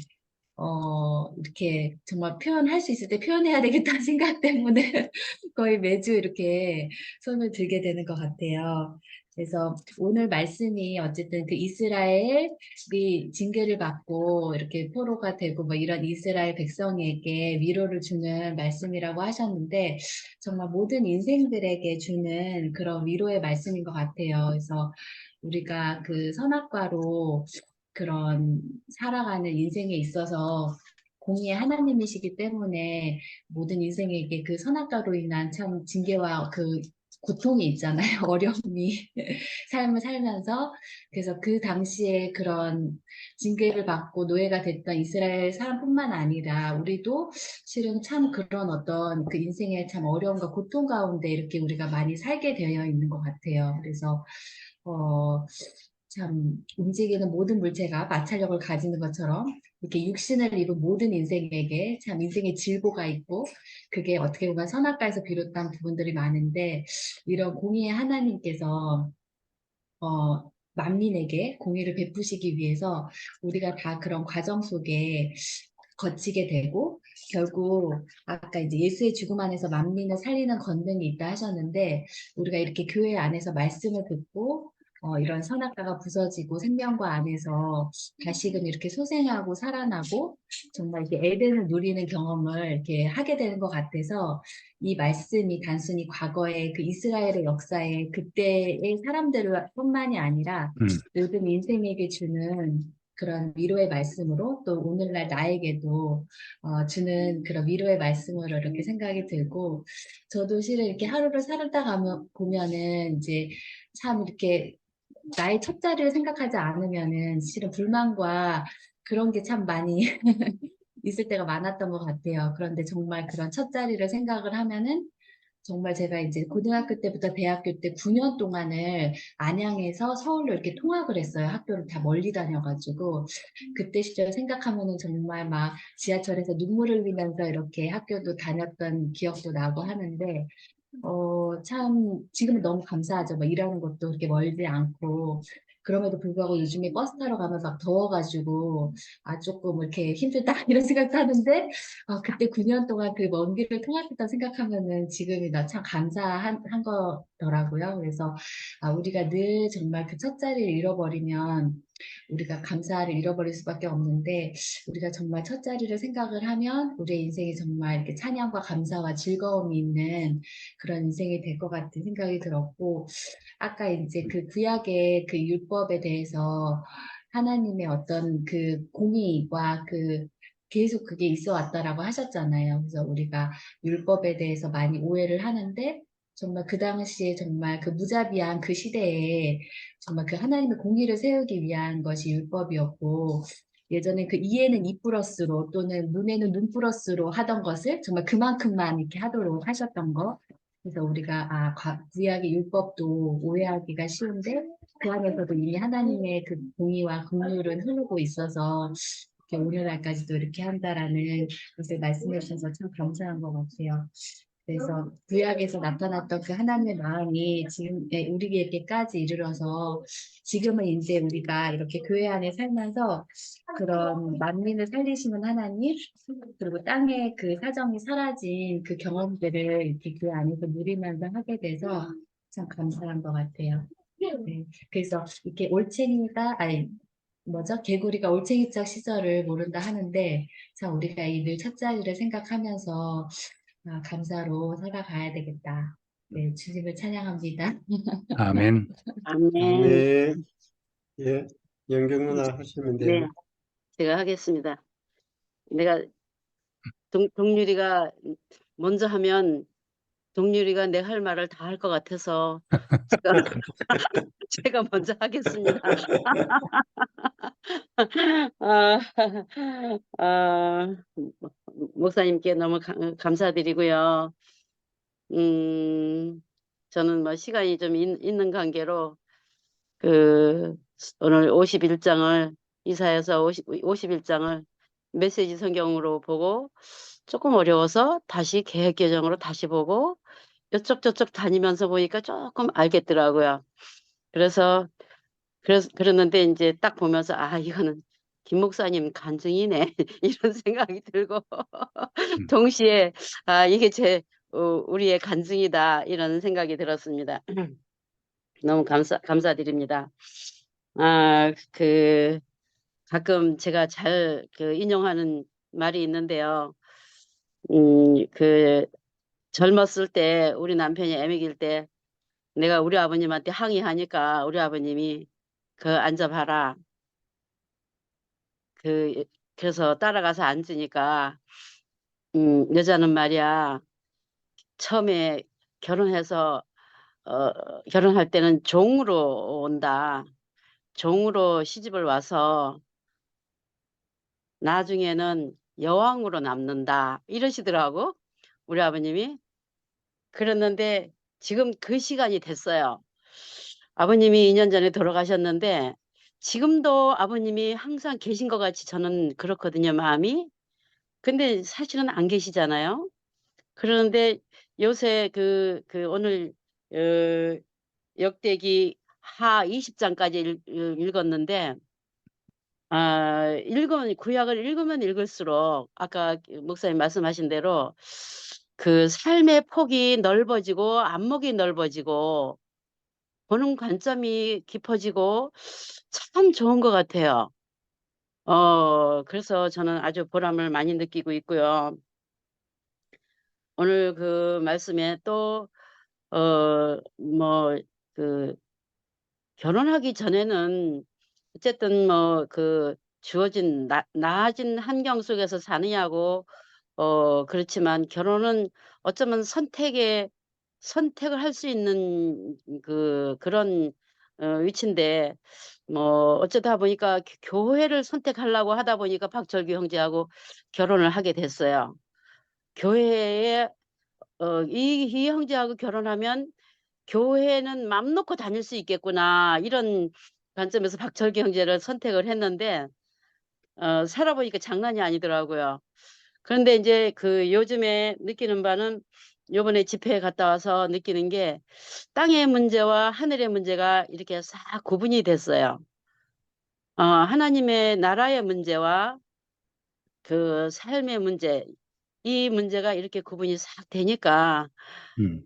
이렇게 정말 표현할 수 있을 때 표현해야 되겠다는 생각 때문에 거의 매주 이렇게 손을 들게 되는 것 같아요. 그래서 오늘 말씀이 어쨌든 그 이스라엘이 징계를 받고 이렇게 포로가 되고 뭐 이런 이스라엘 백성에게 위로를 주는 말씀이라고 하셨는데 정말 모든 인생들에게 주는 그런 위로의 말씀인 것 같아요. 그래서 우리가 그 선악과로 그런 살아가는 인생에 있어서 공의의 하나님이시기 때문에 모든 인생에게 그 선악과로 인한 참 징계와 그 고통이 있잖아요. 어려움이 삶을 살면서 그래서 그 당시에 그런 징계를 받고 노예가 됐던 이스라엘 사람뿐만 아니라 우리도 실은 참 그런 어떤 그 인생의 참 어려움과 고통 가운데 이렇게 우리가 많이 살게 되어 있는 것 같아요. 그래서 어, 참 움직이는 모든 물체가 마찰력을 가지는 것처럼 이렇게 육신을 입은 모든 인생에게 참 인생의 질보가 있고 그게 어떻게 보면 선악과에서 비롯한 부분들이 많은데 이런 공의의 하나님께서 만민에게 공의를 베푸시기 위해서 우리가 다 그런 과정 속에 거치게 되고 결국 아까 이제 예수의 죽음 안에서 만민을 살리는 권능이 있다 하셨는데 우리가 이렇게 교회 안에서 말씀을 듣고 이런 선악과가 부서지고 생명과 안에서 다시금 이렇게 소생하고 살아나고 정말 이렇게 에덴을 누리는 경험을 이렇게 하게 되는 것 같아서 이 말씀이 단순히 과거의 그 이스라엘의 역사에 그때의 사람들뿐만이 아니라 모든 인생에게 주는 그런 위로의 말씀으로 또 오늘날 나에게도 주는 그런 위로의 말씀으로 이렇게 생각이 들고 저도 실은 이렇게 하루를 살다 가면 보면은 이제 참 이렇게 나의 첫자리를 생각하지 않으면은 실은 불만과 그런 게 참 많이 있을 때가 많았던 것 같아요. 그런데 정말 그런 첫자리를 생각을 하면은 정말 제가 이제 고등학교 때부터 대학교 때 9년 동안을 안양에서 서울로 이렇게 통학을 했어요. 학교를 다 멀리 다녀가지고. 그때 시절 생각하면은 정말 막 지하철에서 눈물을 흘리면서 이렇게 학교도 다녔던 기억도 나고 하는데, 참, 지금은 너무 감사하죠. 뭐 일하는 것도 그렇게 멀지 않고. 그럼에도 불구하고 요즘에 버스 타러 가면 막 더워가지고, 아, 조금 이렇게 힘들다, 이런 생각도 하는데, 그때 9년 동안 그 먼 길을 통학했다 생각하면은 지금이 나 참 한 거더라고요. 그래서, 우리가 늘 정말 그 첫자리를 잃어버리면, 우리가 감사를 잃어버릴 수밖에 없는데, 우리가 정말 첫자리를 생각을 하면, 우리의 인생이 정말 이렇게 찬양과 감사와 즐거움이 있는 그런 인생이 될 것 같은 생각이 들었고, 아까 이제 그 구약의 그 율법에 대해서 하나님의 어떤 그 공의와 그 계속 그게 있어 왔다라고 하셨잖아요. 그래서 우리가 율법에 대해서 많이 오해를 하는데, 정말 그 당시에 정말 그 무자비한 그 시대에 정말 그 하나님의 공의를 세우기 위한 것이 율법이었고, 예전에 그 이에는 이 플러스로 또는 눈에는 눈 플러스로 하던 것을 정말 그만큼만 이렇게 하도록 하셨던 거. 그래서 우리가 구약의 율법도 오해하기가 쉬운데 그 안에서도 이미 하나님의 그 공의와 긍휼은 흐르고 있어서 이렇게 오늘날까지도 이렇게 한다라는 것을 말씀해 주셔서 참 감사한 것 같아요. 그래서 구약에서 나타났던 그 하나님의 마음이 지금 우리에게까지 이르러서 지금은 이제 우리가 이렇게 교회 안에 살면서 그런 만민을 살리시는 하나님, 그리고 땅의 그 사정이 사라진 그 경험들을 이렇게 교회 안에서 누리면서 하게 돼서 참 감사한 것 같아요. 네. 그래서 이렇게 올챙이가, 아니, 뭐죠? 개구리가 올챙이짝 시절을 모른다 하는데, 참 우리가 이 늘 첫자리를 생각하면서 감사로 살아가야 되겠다. 네, 주님을 찬양합니다. 아멘. 아멘. 네, 예, 영경 누나 하시면 돼요. 네, 제가 하겠습니다. 내가 동률이가 먼저 하면 동률이가 내 할 말을 다 할 것 같아서 제가, 제가 먼저 하겠습니다. 아, 아, 목사님께 너무 감사드리고요. 저는 뭐 시간이 좀 있는 관계로 그 오늘 51장을 이사야서 51장을 메시지 성경으로 보고 조금 어려워서 다시 개역 개정으로 다시 보고 이쪽 저쪽 다니면서 보니까 조금 알겠더라고요. 그랬는데 이제 딱 보면서 아 이거는 김 목사님 간증이네 이런 생각이 들고 동시에 아 이게 우리의 간증이다 이런 생각이 들었습니다. 너무 감사드립니다. 가끔 제가 잘 인용하는 말이 있는데요. 젊었을 때 우리 남편이 애먹일 때 내가 우리 아버님한테 항의하니까 우리 아버님이 앉아봐라. 그래서 따라가서 앉으니까 여자는 말이야 처음에 결혼해서 결혼할 때는 종으로 온다. 종으로 시집을 와서 나중에는 여왕으로 남는다. 이러시더라고 우리 아버님이. 그랬는데 지금 그 시간이 됐어요. 아버님이 2년 전에 돌아가셨는데 지금도 아버님이 항상 계신 것 같이 저는 그렇거든요, 마음이. 근데 사실은 안 계시잖아요. 그런데 요새 오늘 어, 역대기 하 20장까지 읽었는데 구약을 읽으면 읽을수록 아까 목사님 말씀하신 대로 그 삶의 폭이 넓어지고 안목이 넓어지고 보는 관점이 깊어지고 참 좋은 것 같아요. 그래서 저는 아주 보람을 많이 느끼고 있고요. 오늘 그 말씀에 또, 결혼하기 전에는 어쨌든 주어진 나아진 환경 속에서 사느냐고, 그렇지만 결혼은 어쩌면 선택을 할 수 있는 그런 위치인데, 어쩌다 보니까 교회를 선택하려고 하다 보니까 박철규 형제하고 결혼을 하게 됐어요. 교회에, 이 형제하고 결혼하면 교회는 맘 놓고 다닐 수 있겠구나. 이런 관점에서 박철규 형제를 선택을 했는데, 살아보니까 장난이 아니더라고요. 그런데 이제 요즘에 느끼는 바는 요번에 집회에 갔다 와서 느끼는 게 땅의 문제와 하늘의 문제가 이렇게 싹 구분이 됐어요. 하나님의 나라의 문제와 그 삶의 문제, 이 문제가 이렇게 구분이 싹 되니까, 음.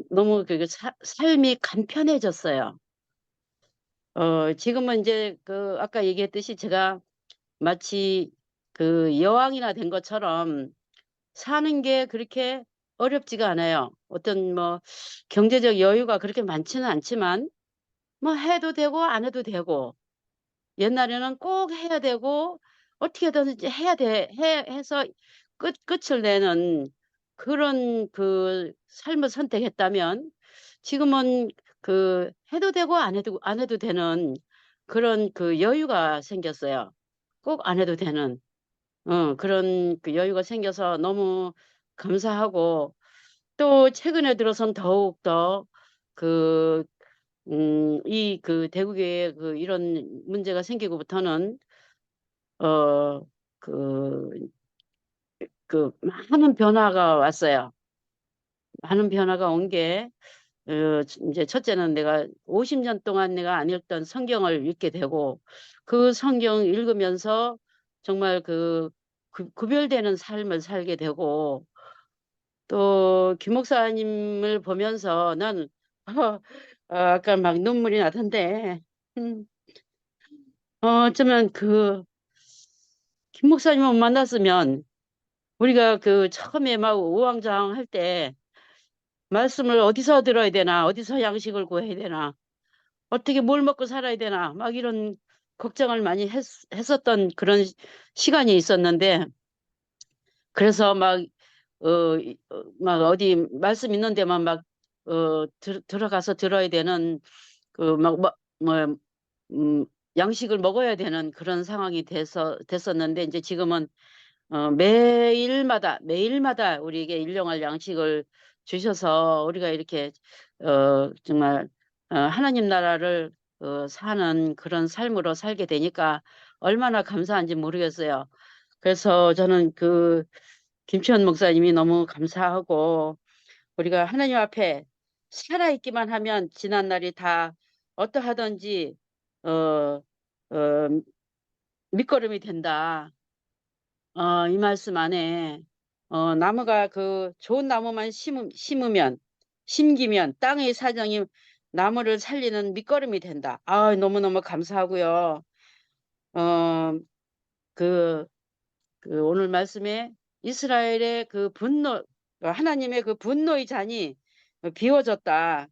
너무 삶이 간편해졌어요. 지금은 이제 아까 얘기했듯이 제가 마치 여왕이나 된 것처럼 사는 게 그렇게 어렵지가 않아요. 어떤 경제적 여유가 그렇게 많지는 않지만 해도 되고 안 해도 되고 옛날에는 꼭 해야 되고 어떻게든지 해야 해서 끝을 내는 그런 삶을 선택했다면 지금은 해도 되고 안 해도 되는 그런 여유가 생겼어요. 꼭 안 해도 되는 그런 여유가 생겨서 너무 감사하고 또 최근에 들어선 더욱 더 대구교회 이런 문제가 생기고부터는 어, 그, 그 많은 변화가 왔어요. 많은 변화가 온 게, 이제 첫째는 내가 50년 동안 내가 안 읽던 성경을 읽게 되고, 그 성경 읽으면서 정말 구별되는 삶을 살게 되고, 또 김 목사님을 보면서 난 아까 막 눈물이 나던데, 음, 어쩌면 김 목사님을 만났으면 우리가 처음에 막 우왕좌왕 할 때 말씀을 어디서 들어야 되나, 어디서 양식을 구해야 되나, 어떻게 뭘 먹고 살아야 되나, 막 이런 걱정을 많이 했었던 그런 시간이 있었는데, 그래서 막 어디 말씀 있는 데만 들어가서 들어야 되는, 뭐, 음, 양식을 먹어야 되는 그런 상황이 됐었는데, 이제 지금은 매일마다 우리에게 일용할 양식을 주셔서 우리가 이렇게 정말 하나님 나라를 사는 그런 삶으로 살게 되니까 얼마나 감사한지 모르겠어요. 그래서 저는 김치현 목사님이 너무 감사하고, 우리가 하나님 앞에 살아있기만 하면 지난 날이 다 어떠하든지 어, 어, 밑거름이 된다. 이 말씀 안에 나무가 좋은 나무만 심기면 땅의 사정이 나무를 살리는 밑거름이 된다. 너무너무 감사하고요. 어, 그, 오늘 말씀에 이스라엘의 하나님의 분노의 잔이 비워졌다.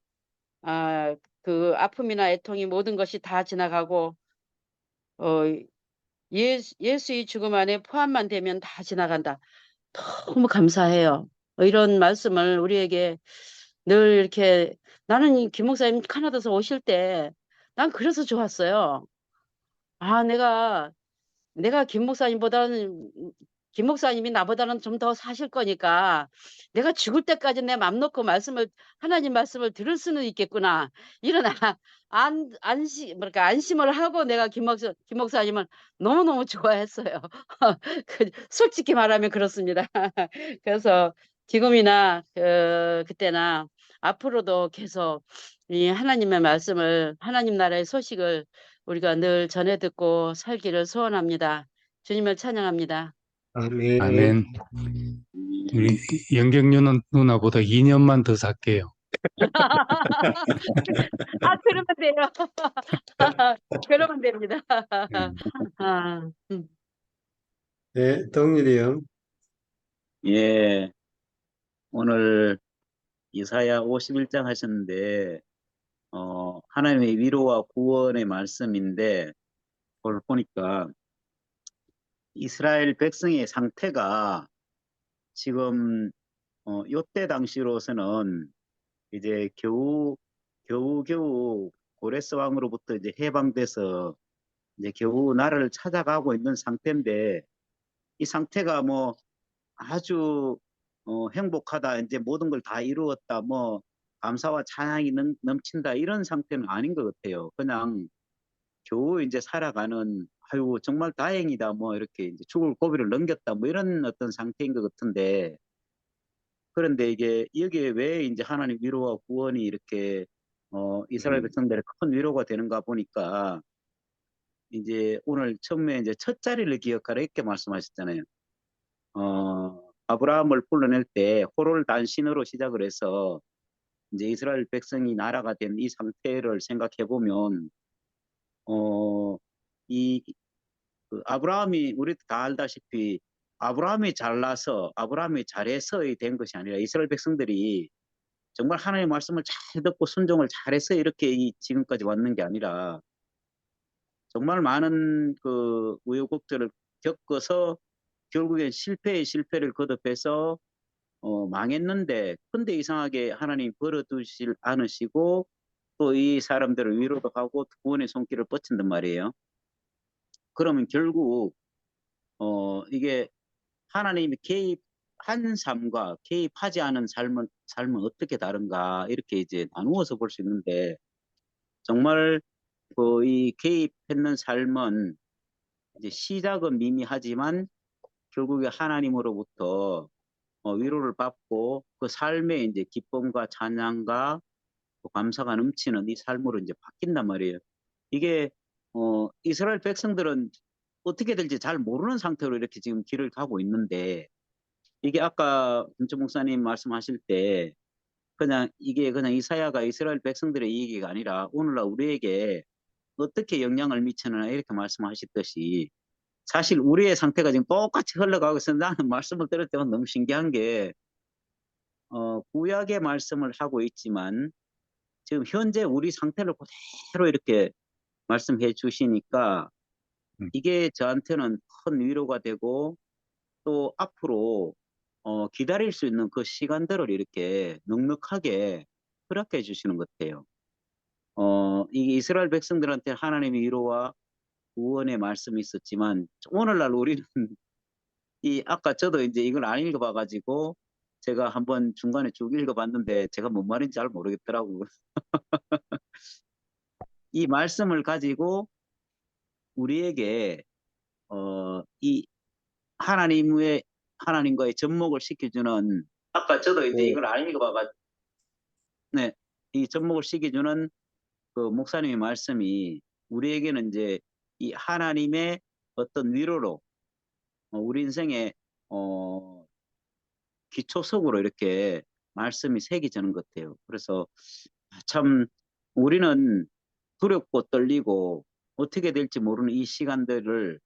아픔이나 애통이 모든 것이 다 지나가고, 어, 예수의 죽음 안에 포함만 되면 다 지나간다. 너무 감사해요. 이런 말씀을 우리에게 늘 이렇게, 나는 김 목사님 캐나다에서 오실 때 난 그래서 좋았어요. 내가 김 목사님이 나보다는 좀 더 사실 거니까 내가 죽을 때까지 내 맘 놓고 하나님 말씀을 들을 수는 있겠구나. 이런 안심을 하고 내가 김 목사님을 너무너무 좋아했어요. 솔직히 말하면 그렇습니다. 그래서 지금이나 그때나 앞으로도 계속 이 하나님의 말씀을, 하나님 나라의 소식을 우리가 늘 전해 듣고 살기를 소원합니다. 주님을 찬양합니다. 아멘. 아멘. 우리 영경유 누나보다 2년만 더 살게요. 그러면 돼요. 그러면 됩니다. 아, 네, 동일이 형. 예, 오늘 이사야 51장 하셨는데, 하나님의 위로와 구원의 말씀인데, 그걸 보니까 이스라엘 백성의 상태가 지금, 요때 당시로서는 이제 겨우 고레스 왕으로부터 이제 해방돼서 이제 겨우 나라를 찾아가고 있는 상태인데, 이 상태가 뭐 아주 행복하다, 이제 모든 걸 다 이루었다, 뭐 감사와 찬양이 넘친다, 이런 상태는 아닌 것 같아요. 그냥 겨우 이제 살아가는, 아이고 정말 다행이다, 뭐 이렇게 이제 죽을 고비를 넘겼다, 뭐 이런 어떤 상태인 것 같은데, 그런데 이게 여기에 왜 이제 하나님 위로와 구원이 이렇게 이스라엘 백성들의 큰 위로가 되는가 보니까, 이제 오늘 처음에 이제 첫 자리를 기억하라 이렇게 말씀하셨잖아요. 아브라함을 불러낼 때 호롤 단신으로 시작을 해서 이제 이스라엘 백성이 나라가 된 이 상태를 생각해 보면, 아브라함이 우리도 다 알다시피 아브라함이 잘나서 아브라함이 잘해서 된 것이 아니라, 이스라엘 백성들이 정말 하나님의 말씀을 잘 듣고 순종을 잘해서 이렇게 지금까지 왔는 게 아니라, 정말 많은 우여곡절을 겪어서 결국엔 실패를 거듭해서 망했는데, 근데 이상하게 하나님 버려두질 않으시고 또 이 사람들을 위로도 하고 구원의 손길을 뻗친단 말이에요. 그러면 결국 이게 하나님이 개입한 삶과 개입하지 않은 삶은 어떻게 다른가, 이렇게 이제 나누어서 볼 수 있는데, 정말 이 개입했는 삶은 이제 시작은 미미하지만 결국에 하나님으로부터 위로를 받고 그 삶에 이제 기쁨과 찬양과 또 감사가 넘치는 이 삶으로 이제 바뀐단 말이에요. 이게 이스라엘 백성들은 어떻게 될지 잘 모르는 상태로 이렇게 지금 길을 가고 있는데 이게 아까 김천 목사님 말씀하실 때 그냥 이게 그냥 이사야가 이스라엘 백성들의 얘기가 아니라 오늘날 우리에게 어떻게 영향을 미치느냐 이렇게 말씀하셨듯이 사실 우리의 상태가 지금 똑같이 흘러가고 있어서 나는 말씀을 들을 때마다 너무 신기한 게 구약의 말씀을 하고 있지만 지금 현재 우리 상태를 그대로 이렇게 말씀해 주시니까 이게 저한테는 큰 위로가 되고 또 앞으로 기다릴 수 있는 그 시간들을 이렇게 넉넉하게 허락해 주시는 것 같아요. 이 이스라엘 백성들한테 하나님의 위로와 구원의 말씀이 있었지만 오늘날 우리는 이 아까 저도 이제 이걸 안 읽어봐가지고 제가 한번 중간에 쭉 읽어봤는데 제가 뭔 말인지 잘 모르겠더라고요. 이 말씀을 가지고 우리에게 이 하나님과의 접목을 시켜주는 아까 저도 이제 이걸 안 읽어봐가지고 네, 이 접목을 시켜주는 그 목사님의 말씀이 우리에게는 이제 이 하나님의 어떤 위로로 우리 인생의 기초석으로 이렇게 말씀이 새겨지는 것 같아요. 그래서 참 우리는 두렵고 떨리고 어떻게 될지 모르는 이 시간들을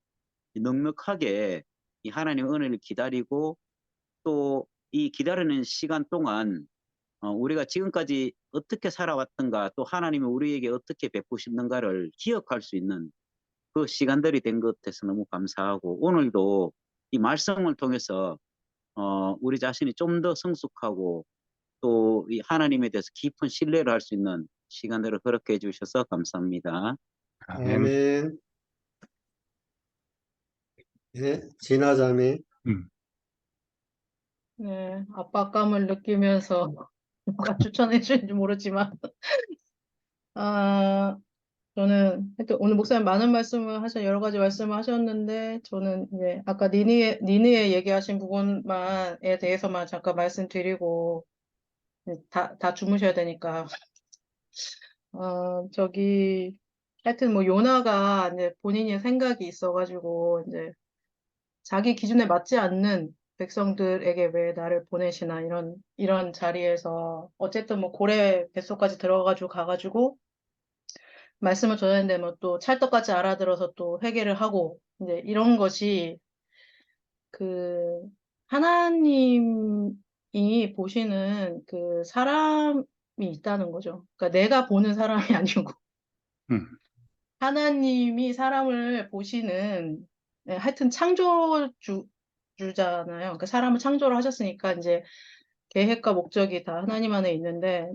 넉넉하게 이 하나님의 은혜를 기다리고 또 이 기다리는 시간 동안 우리가 지금까지 어떻게 살아왔던가 또 하나님이 우리에게 어떻게 베푸셨는가를 기억할 수 있는 그 시간들이 된 것 같아서 너무 감사하고 오늘도 이 말씀을 통해서 우리 자신이 좀 더 성숙하고 또 이 하나님에 대해서 깊은 신뢰를 할 수 있는 시간들을 허락해 주셔서 감사합니다. 아멘. 아멘. 네, 진화자매. 네, 압박감을 느끼면서 누가 추천해 주는지 모르지만 아, 저는 하여튼 오늘 목사님 많은 말씀을 여러 가지 말씀을 하셨는데 저는 이제 아까 니느에 얘기하신 부분만에 대해서만 잠깐 말씀드리고 다 주무셔야 되니까 하여튼 뭐 요나가 이제 본인의 생각이 있어가지고 이제 자기 기준에 맞지 않는 백성들에게 왜 나를 보내시나 이런 자리에서 어쨌든 뭐 고래 뱃속까지 가가지고 말씀을 전했는데 뭐 또 찰떡같이 알아들어서 또 회개를 하고 이제 이런 것이 그 하나님이 보시는 그 사람이 있다는 거죠. 그러니까 내가 보는 사람이 아니고 음. 하나님이 사람을 보시는 네, 하여튼 창조주잖아요. 그러니까 사람을 창조를 하셨으니까 이제 계획과 목적이 다 하나님 안에 있는데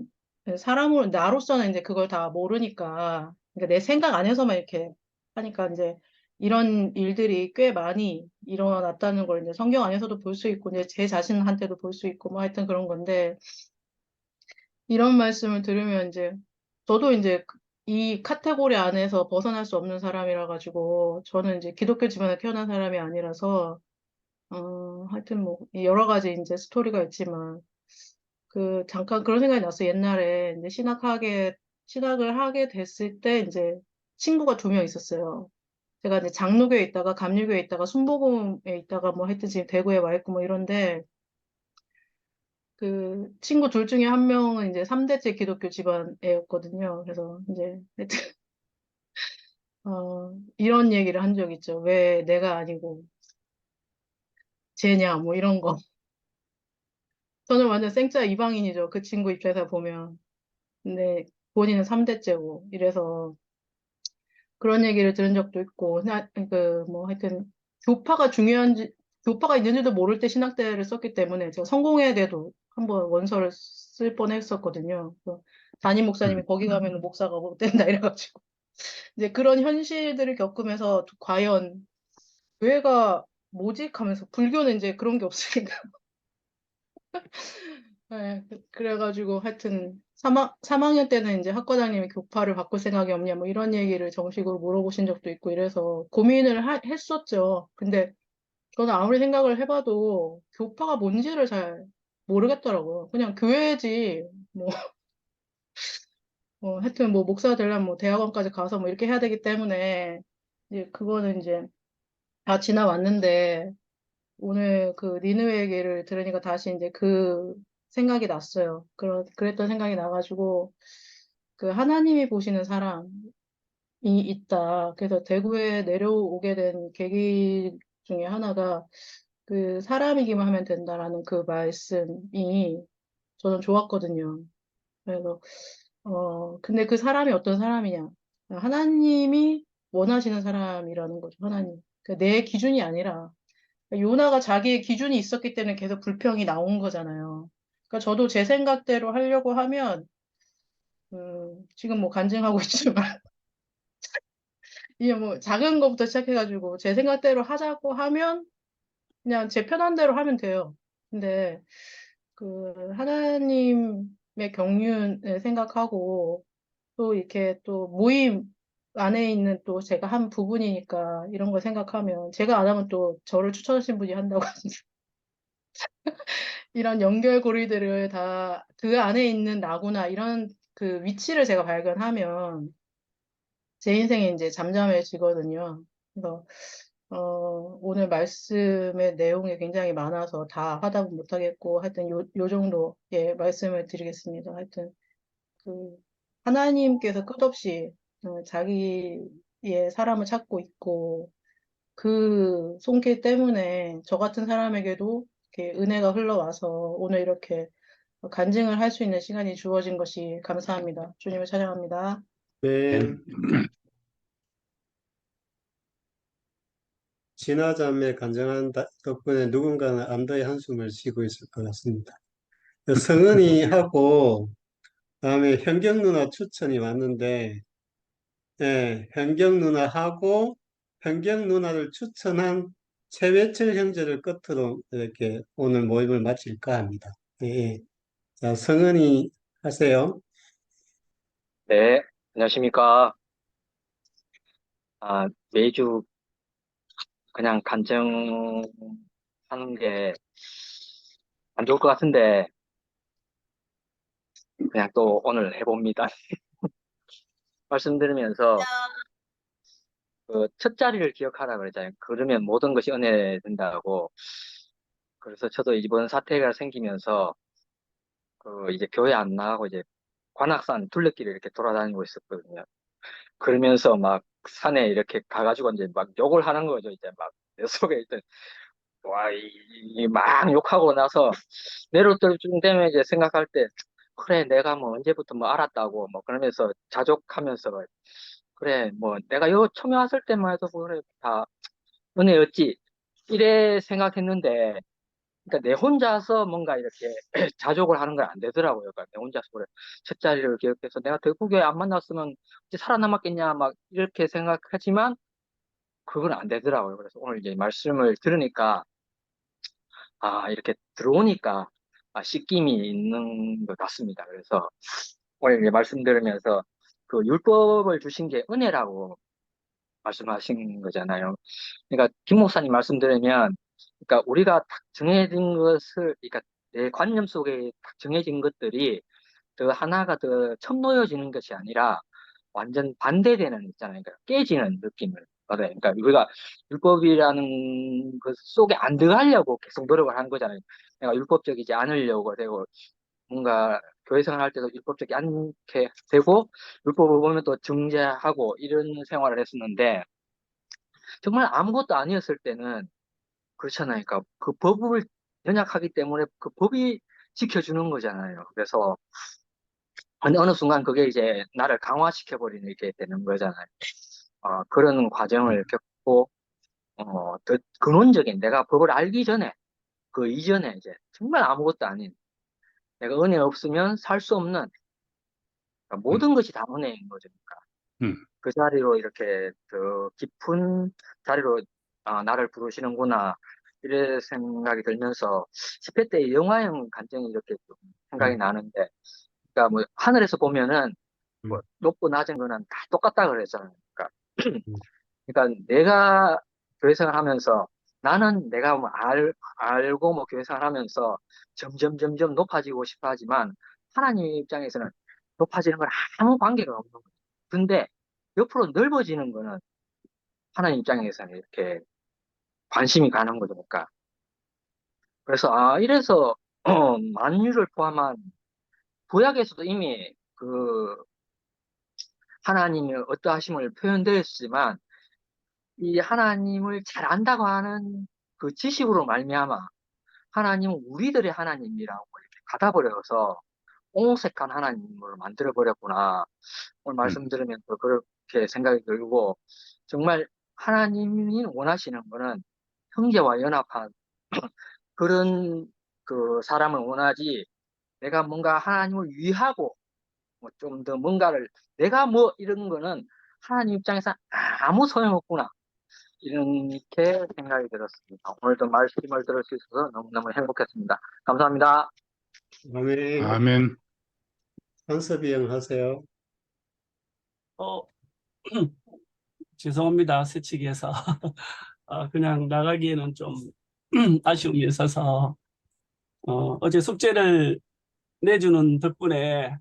사람을 나로서는 이제 그걸 다 모르니까 그러니까 내 생각 안에서만 이렇게 하니까 이제 이런 일들이 꽤 많이 일어났다는 걸 이제 성경 안에서도 볼 수 있고 이제 제 자신한테도 볼 수 있고 뭐 하여튼 그런 건데 이런 말씀을 들으면 이제 저도 이제 이 카테고리 안에서 벗어날 수 없는 사람이라 가지고 저는 이제 기독교 집안에 태어난 사람이 아니라서 하여튼 뭐 여러 가지 이제 스토리가 있지만 잠깐 그런 생각이 났어요. 옛날에 이제 신학을 하게 됐을 때 이제 친구가 2명 있었어요. 제가 이제 장로교에 있다가 감리교에 있다가 순복음에 있다가 뭐 하여튼 지금 대구에 와 있고 뭐 이런데 그 친구 둘 중에 한 명은 이제 3대째 기독교 집안 애였거든요. 그래서 이제 하여튼 이런 얘기를 한 적 있죠. 왜 내가 아니고 쟤냐 뭐 이런 거. 저는 완전 생짜 이방인이죠. 그 친구 입장에서 보면. 근데 본인은 3대째고 이래서 그런 얘기를 들은 적도 있고 뭐 하여튼 교파가 있는지도 모를 때 신학대를 썼기 때문에 제가 성공회에 대해도 한번 원서를 쓸 뻔했었거든요. 그래서 담임 목사님이 거기 가면 목사가 못 된다 이래가지고 이제 그런 현실들을 겪으면서 과연 교회가 뭐지? 하면서 불교는 이제 그런 게 없으니까 네, 그래가지고 하여튼 3학년 때는 이제 학과장님이 교파를 바꿀 생각이 없냐 뭐 이런 얘기를 정식으로 물어보신 적도 있고 이래서 고민을 했었죠. 근데 저는 아무리 생각을 해봐도 교파가 뭔지를 잘 모르겠더라고요. 그냥 교회지, 뭐, 하여튼 뭐 목사 되려면 뭐 대학원까지 가서 뭐 이렇게 해야 되기 때문에 이제 그거는 이제 다 지나왔는데 오늘 그 니느웨 얘기를 들으니까 다시 이제 그 생각이 났어요. 그랬던 생각이 나가지고 그 하나님이 보시는 사람이 있다. 그래서 대구에 내려오게 된 계기 중에 하나가 그 사람이기만 하면 된다라는 그 말씀이 저는 좋았거든요. 그래서 근데 그 사람이 어떤 사람이냐? 하나님이 원하시는 사람이라는 거죠. 하나님. 그러니까 내 기준이 아니라 요나가 자기의 기준이 있었기 때문에 계속 불평이 나온 거잖아요. 그러니까 저도 제 생각대로 하려고 하면 지금 뭐 간증하고 있지만 이게 뭐 작은 것부터 시작해가지고 제 생각대로 하자고 하면 그냥 제 편한 대로 하면 돼요. 근데 그 하나님의 경륜을 생각하고 또 이렇게 또 모임 안에 있는 또 제가 한 부분이니까 이런 걸 생각하면 제가 안 하면 또 저를 추천하신 분이 한다고 하는데 이런 연결고리들을 다 그 안에 있는 나구나 이런 그 위치를 제가 발견하면 제 인생이 이제 잠잠해지거든요. 그래서 오늘 말씀의 내용이 굉장히 많아서 다 하다 못하겠고 하여튼 요 정도 예 말씀을 드리겠습니다. 하여튼 그 하나님께서 끝없이 자기의 사람을 찾고 있고 그 손길 때문에 저 같은 사람에게도 이렇게 은혜가 흘러와서 오늘 이렇게 간증을 할 수 있는 시간이 주어진 것이 감사합니다. 주님을 찬양합니다. 네. 진화자매 간증한 덕분에 누군가는 안도의 한숨을 쉬고 있을 것 같습니다. 성은이하고 다음에 현경 누나 추천이 왔는데, 예, 현경 누나하고 현경 누나를 추천한 최회철 형제를 끝으로 이렇게 오늘 모임을 마칠까 합니다. 예, 예. 자, 성은이 하세요. 네, 안녕하십니까. 매주 그냥 간증하는 게 안 좋을 것 같은데, 그냥 또 오늘 해봅니다. 말씀드리면서, 그 첫 자리를 기억하라 그러잖아요. 그러면 모든 것이 은혜 된다고. 그래서 저도 이번 사태가 생기면서, 이제 교회 안 나가고 이제 관악산 둘레길을 이렇게 돌아다니고 있었거든요. 그러면서 막 산에 이렇게 가가지고 이제 막 욕을 하는 거죠. 이제 막 내 속에 있던 와, 막 욕하고 나서 내려떨 쯤 되면 이제 생각할 때, 그래, 내가 뭐 언제부터 뭐 알았다고, 뭐 그러면서 자족하면서, 그래, 뭐 내가 요 처음에 왔을 때만 해도 그래, 다 은혜였지. 이래 생각했는데, 그러니까 내 혼자서 뭔가 이렇게 자족을 하는 건 안 되더라고요. 그러니까 내 혼자서 그래, 첫 자리를 기억해서 내가 대구교회 안 만났으면 이제 살아남았겠냐, 막 이렇게 생각하지만, 그건 안 되더라고요. 그래서 오늘 이제 말씀을 들으니까, 이렇게 들어오니까 씻김이 있는 것 같습니다. 그래서 오늘 이제 말씀 들으면서 그 율법을 주신 게 은혜라고 말씀하신 거잖아요. 그러니까 김 목사님 말씀 들으면, 그러니까 우리가 딱 정해진 것을, 그러니까 내 관념 속에 딱 정해진 것들이 더 하나가 더 첨놓여지는 것이 아니라 완전 반대되는 있잖아요. 그러니까 깨지는 느낌을 받아요. 그러니까 우리가 율법이라는 것 속에 안 들어가려고 계속 노력을 하는 거잖아요. 내가 율법적이지 않으려고 되고 뭔가 교회 생활할 때도 율법적이 않게 되고 율법을 보면 또 정죄하고 이런 생활을 했었는데 정말 아무것도 아니었을 때는 그렇잖아요. 그러니까 그 법을 연약하기 때문에 그 법이 지켜주는 거잖아요. 그래서 어느 순간 그게 이제 나를 강화시켜버리는 게 되는 거잖아요. 그런 과정을 겪고, 더 근원적인 내가 법을 알기 전에, 그 이전에 이제 정말 아무것도 아닌, 내가 은혜 없으면 살 수 없는, 그러니까 모든 것이 다 은혜인 거죠. 그러니까 그 자리로 이렇게 더 깊은 자리로 나를 부르시는구나, 이런 생각이 들면서 10회 때 영화형 간증이 이렇게 좀 생각이 나는데, 그러니까 뭐 하늘에서 보면은 뭐 높고 낮은 거는 다 똑같다 그랬잖아요. 그러니까, 그러니까 내가 교회 생활하면서 나는 내가 뭐 알고 뭐 교회 생활하면서 점점 높아지고 싶어 하지만 하나님 입장에서는 높아지는 건 아무 관계가 없는 거죠. 근데 옆으로 넓어지는 거는 하나님 입장에서는 이렇게 관심이 가는 거죠. 그러니까 그래서 이래서 만유를 포함한 구약에서도 이미 그 하나님의 어떠하심을 표현되었지만 이 하나님을 잘 안다고 하는 그 지식으로 말미암아 하나님은 우리들의 하나님이라고 이렇게 갖다버려서 옹색한 하나님을 만들어 버렸구나. 오늘 말씀 들으면서 그렇게 생각이 들고 정말 하나님이 원하시는 거는 형제와 연합한 그런 그 사람을 원하지 내가 뭔가 하나님을 위하고 뭐 좀 더 뭔가를 내가 뭐 이런 거는 하나님 입장에서 아무 소용없구나. 이렇게 생각이 들었습니다. 오늘도 말씀을 들을 수 있어서 너무너무 행복했습니다. 감사합니다. 아멘. 아멘. 한섭이 형 하세요. 죄송합니다. 새치기해서. 그냥 나가기에는 좀 아쉬움이 있어서 어제 숙제를 내주는 덕분에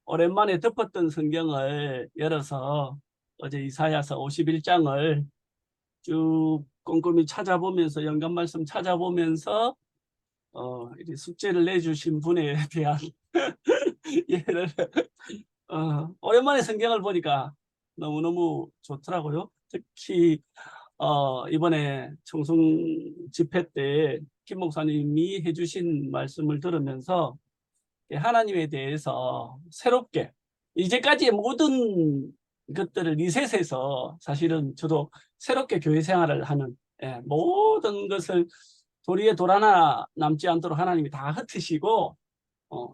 오랜만에 덮었던 성경을 열어서 어제 이사야서 51장을 쭉 꼼꼼히 찾아보면서 연관 말씀 찾아보면서 이제 숙제를 내주신 분에 대한 예를 오랜만에 성경을 보니까 너무너무 좋더라고요. 특히 이번에 청송 집회 때 김 목사님이 해주신 말씀을 들으면서 하나님에 대해서 새롭게 이제까지의 모든 것들을 리셋해서 사실은 저도 새롭게 교회 생활을 하는 모든 것을 도리에 돌 하나 남지 않도록 하나님이 다 흩으시고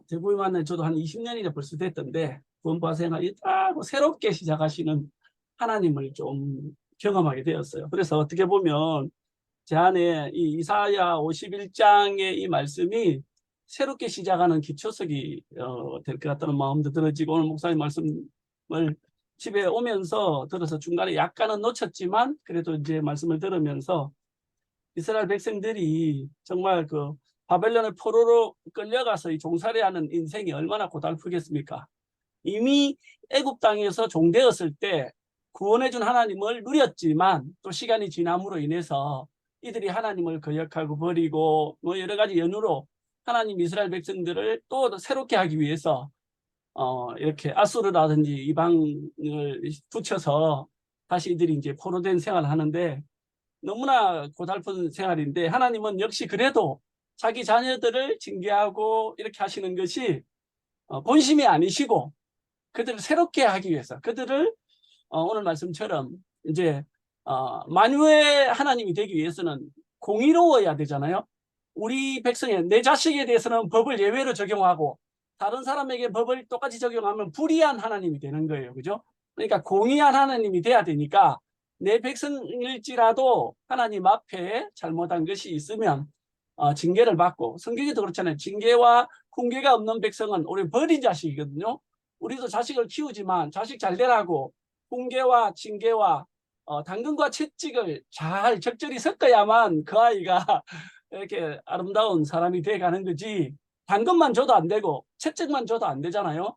대부분 만난 저도 한 20년이나 벌써 됐던데 구원파 생활이 딱 새롭게 시작하시는 하나님을 좀 경험하게 되었어요. 그래서 어떻게 보면 제 안에 이 이사야 51장의 이 말씀이 새롭게 시작하는 기초석이 될 것 같다는 마음도 들어지고 오늘 목사님 말씀을 집에 오면서 들어서 중간에 약간은 놓쳤지만 그래도 이제 말씀을 들으면서 이스라엘 백성들이 정말 그 바벨론의 포로로 끌려가서 이 종살이하는 인생이 얼마나 고달프겠습니까? 이미 애굽 땅에서 종되었을 때 구원해준 하나님을 누렸지만 또 시간이 지남으로 인해서 이들이 하나님을 거역하고 버리고 뭐 여러 가지 연유로 하나님 이스라엘 백성들을 또 새롭게 하기 위해서 이렇게 아수르라든지 이방을 붙여서 다시 이들이 이제 포로된 생활을 하는데 너무나 고달픈 생활인데 하나님은 역시 그래도 자기 자녀들을 징계하고 이렇게 하시는 것이 본심이 아니시고 그들을 새롭게 하기 위해서 그들을 오늘 말씀처럼 이제 만유의 하나님이 되기 위해서는 공의로워야 되잖아요. 우리 백성의 내 자식에 대해서는 법을 예외로 적용하고 다른 사람에게 법을 똑같이 적용하면 불의한 하나님이 되는 거예요. 그죠? 그러니까 공의한 하나님이 돼야 되니까 내 백성일지라도 하나님 앞에 잘못한 것이 있으면 징계를 받고 성경에도 그렇잖아요. 징계와 훈계가 없는 백성은 우리 버린 자식이거든요. 우리도 자식을 키우지만 자식 잘 되라고 훈계와 징계와 당근과 채찍을 잘 적절히 섞어야만 그 아이가 이렇게 아름다운 사람이 돼가는 거지 당근만 줘도 안 되고 채찍만 줘도 안 되잖아요.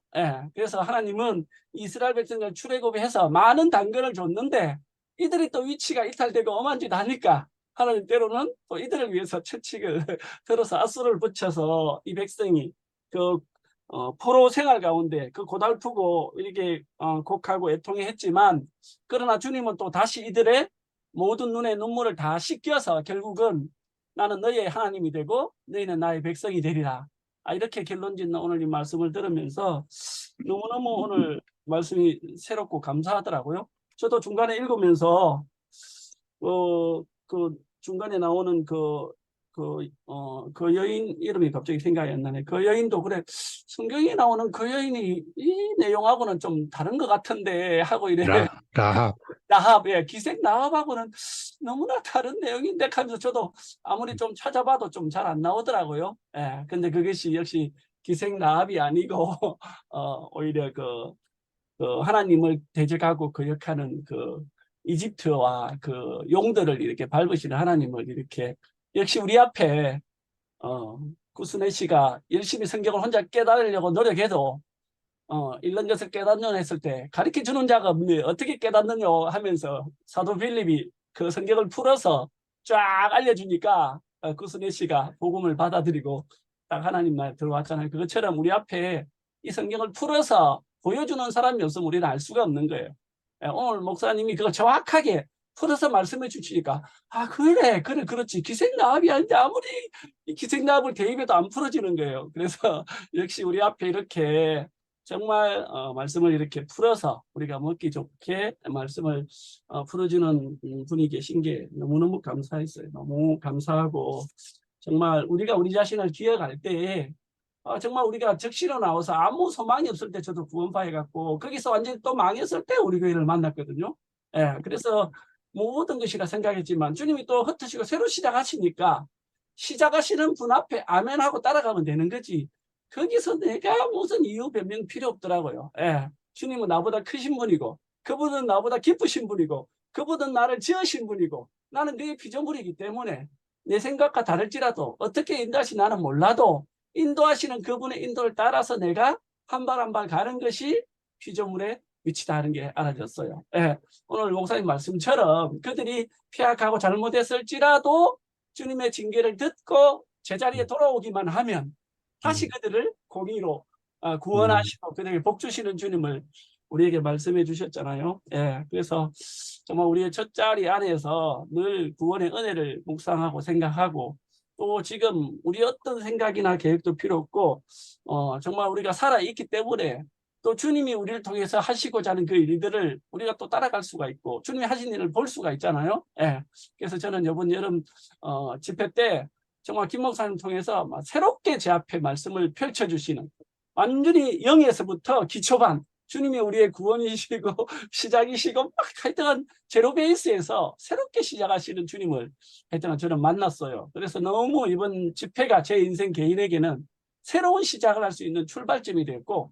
그래서 하나님은 이스라엘 백성을 출애굽해서 많은 당근을 줬는데 이들이 또 위치가 이탈되고 엄한 짓 하니까 하나님 때로는 또 이들을 위해서 채찍을 들어서 아수를 붙여서 이 백성이 그 포로 생활 가운데 그 고달프고 이렇게 곡하고 애통해 했지만 그러나 주님은 또 다시 이들의 모든 눈에 눈물을 다 씻겨서 결국은 나는 너희의 하나님이 되고 너희는 나의 백성이 되리라. 이렇게 결론짓는 오늘 이 말씀을 들으면서 너무너무 오늘 말씀이 새롭고 감사하더라고요. 저도 중간에 읽으면서 그 중간에 나오는 그 여인 이름이 갑자기 생각이 안 나네. 그 여인도 그래 성경에 나오는 그 여인이 이 내용하고는 좀 다른 것 같은데 하고 이래. 라합, 기생 라합하고는 너무나 다른 내용인데 하면서 저도 아무리 좀 찾아봐도 좀 잘 안 나오더라고요. 근데 그것이 역시 기생 라합이 아니고 오히려 그 하나님을 대적하고 거역하는 그 이집트와 그 용들을 이렇게 밟으시는 하나님을 이렇게 역시 우리 앞에 구순애 씨가 열심히 성경을 혼자 깨달으려고 노력해도 읽는 것을 깨닫느냐 했을 때 가르쳐 주는 자가 없네. 어떻게 깨닫느냐 하면서 사도 빌립이 그 성경을 풀어서 쫙 알려주니까 구순애 씨가 복음을 받아들이고 딱 하나님 말 들어왔잖아요. 그것처럼 우리 앞에 이 성경을 풀어서 보여주는 사람이 없으면 우리는 알 수가 없는 거예요. 오늘 목사님이 그걸 정확하게 풀어서 말씀해 주시니까 아 그래 그렇지 기생나합이 아닌데 아무리 이 기생나합을 대입해도 안 풀어지는 거예요. 그래서 역시 우리 앞에 이렇게 정말 말씀을 이렇게 풀어서 우리가 먹기 좋게 말씀을 풀어주는 분이 계신 게 너무너무 감사했어요. 너무 감사하고 정말 우리가 우리 자신을 기억할 때에 정말 우리가 적시로 나와서 아무 소망이 없을 때 저도 구원파에 갔고 거기서 완전히 또 망했을 때 우리 교회를 만났거든요. 예, 그래서 모든 것이라 생각했지만 주님이 또 흩으시고 새로 시작하시니까 시작하시는 분 앞에 아멘하고 따라가면 되는 거지. 거기서 내가 무슨 이유 변명 필요 없더라고요. 예, 주님은 나보다 크신 분이고 그분은 나보다 기쁘신 분이고 그분은 나를 지으신 분이고 나는 그의 피조물이기 때문에 내 생각과 다를지라도 어떻게 인도하시 나는 몰라도 인도하시는 그분의 인도를 따라서 내가 한 발 한 발 가는 것이 피조물의 위치다 하는 게 알아졌어요. 예, 오늘 목사님 말씀처럼 그들이 폐악하고 잘못했을지라도 주님의 징계를 듣고 제자리에 돌아오기만 하면 다시 그들을 공의로 구원하시고 그들에게 복 주시는 주님을 우리에게 말씀해 주셨잖아요. 예, 그래서 정말 우리의 첫 자리 안에서 늘 구원의 은혜를 묵상하고 생각하고 또 지금 우리 어떤 생각이나 계획도 필요 없고 정말 우리가 살아있기 때문에 또 주님이 우리를 통해서 하시고자 하는 그 일들을 우리가 또 따라갈 수가 있고 주님이 하신 일을 볼 수가 있잖아요. 예. 그래서 저는 이번 여름 집회 때 정말 김 목사님 통해서 새롭게 제 앞에 말씀을 펼쳐주시는 완전히 영에서부터 기초반 주님이 우리의 구원이시고 시작이시고 막 하여튼 제로 베이스에서 새롭게 시작하시는 주님을 하여튼 저는 만났어요. 그래서 너무 이번 집회가 제 인생 개인에게는 새로운 시작을 할 수 있는 출발점이 됐고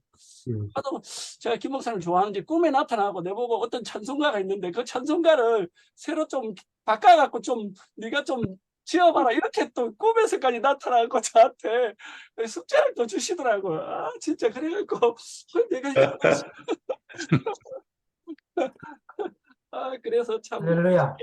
하도 제가 김 목사님을 좋아하는지 꿈에 나타나고 내보고 어떤 찬송가가 있는데 그 찬송가를 새로 좀 바꿔갖고 좀 네가 좀 지어봐라 이렇게 또 꿈에서까지 나타나고 저한테 숙제를 또 주시더라고요. 아 진짜 그래갖고 내가 이거 그래서 참 할렐루야.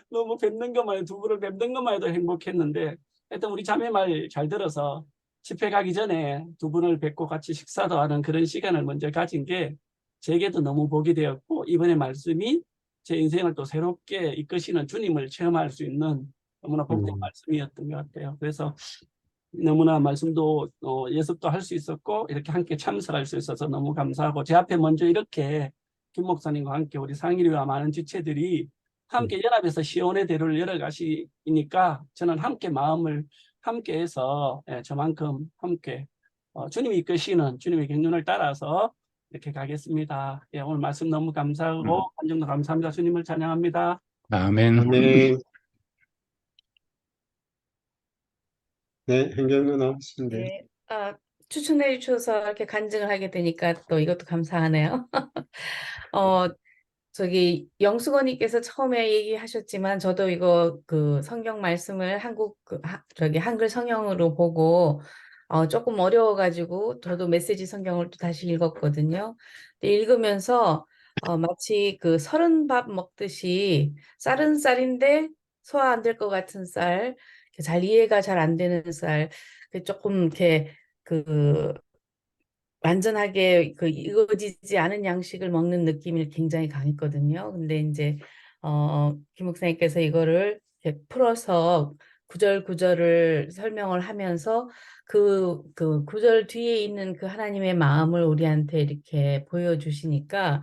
너무 뵙는 것만 해도 두 분을 뵙는 것만 해도 행복했는데 하여튼 우리 자매 말 잘 들어서 집회 가기 전에 두 분을 뵙고 같이 식사도 하는 그런 시간을 먼저 가진 게 제게도 너무 복이 되었고 이번에 말씀이 제 인생을 또 새롭게 이끄시는 주님을 체험할 수 있는 너무나 복된 말씀이었던 것 같아요. 그래서 너무나 말씀도 예습도 할 수 있었고 이렇게 함께 참석할 수 있어서 너무 감사하고 제 앞에 먼저 이렇게 김 목사님과 함께 우리 상일이와 많은 지체들이 함께 연합해서 시온의 대로를 열어가시니까 저는 함께 마음을 함께해서 저만큼 함께 주님이 이끄시는 주님의 경륜을 따라서 이렇게 가겠습니다. 예, 오늘 말씀 너무 감사하고 간증도 감사합니다. 주님을 찬양합니다. 아멘. 아멘. 네, hen경 누나 하시면 네, 추천해 주셔서 이렇게 간증을 하게 되니까 또 이것도 감사하네요. 저기 영수건님께서 처음에 얘기하셨지만 저도 이거 그 성경 말씀을 한글 성경으로 보고 조금 어려워가지고 저도 메시지 성경을 또 다시 읽었거든요. 근데 읽으면서 마치 그 서른 밥 먹듯이 쌀은 쌀인데 소화 안 될 것 같은 쌀, 잘 이해가 잘 안 되는 쌀, 조금 이렇게 그 완전하게 그 이루어지지 않은 양식을 먹는 느낌이 굉장히 강했거든요. 근데 이제 김 목사님께서 이거를 이렇게 풀어서 구절 구절을 설명을 하면서 그 구절 뒤에 있는 그 하나님의 마음을 우리한테 이렇게 보여주시니까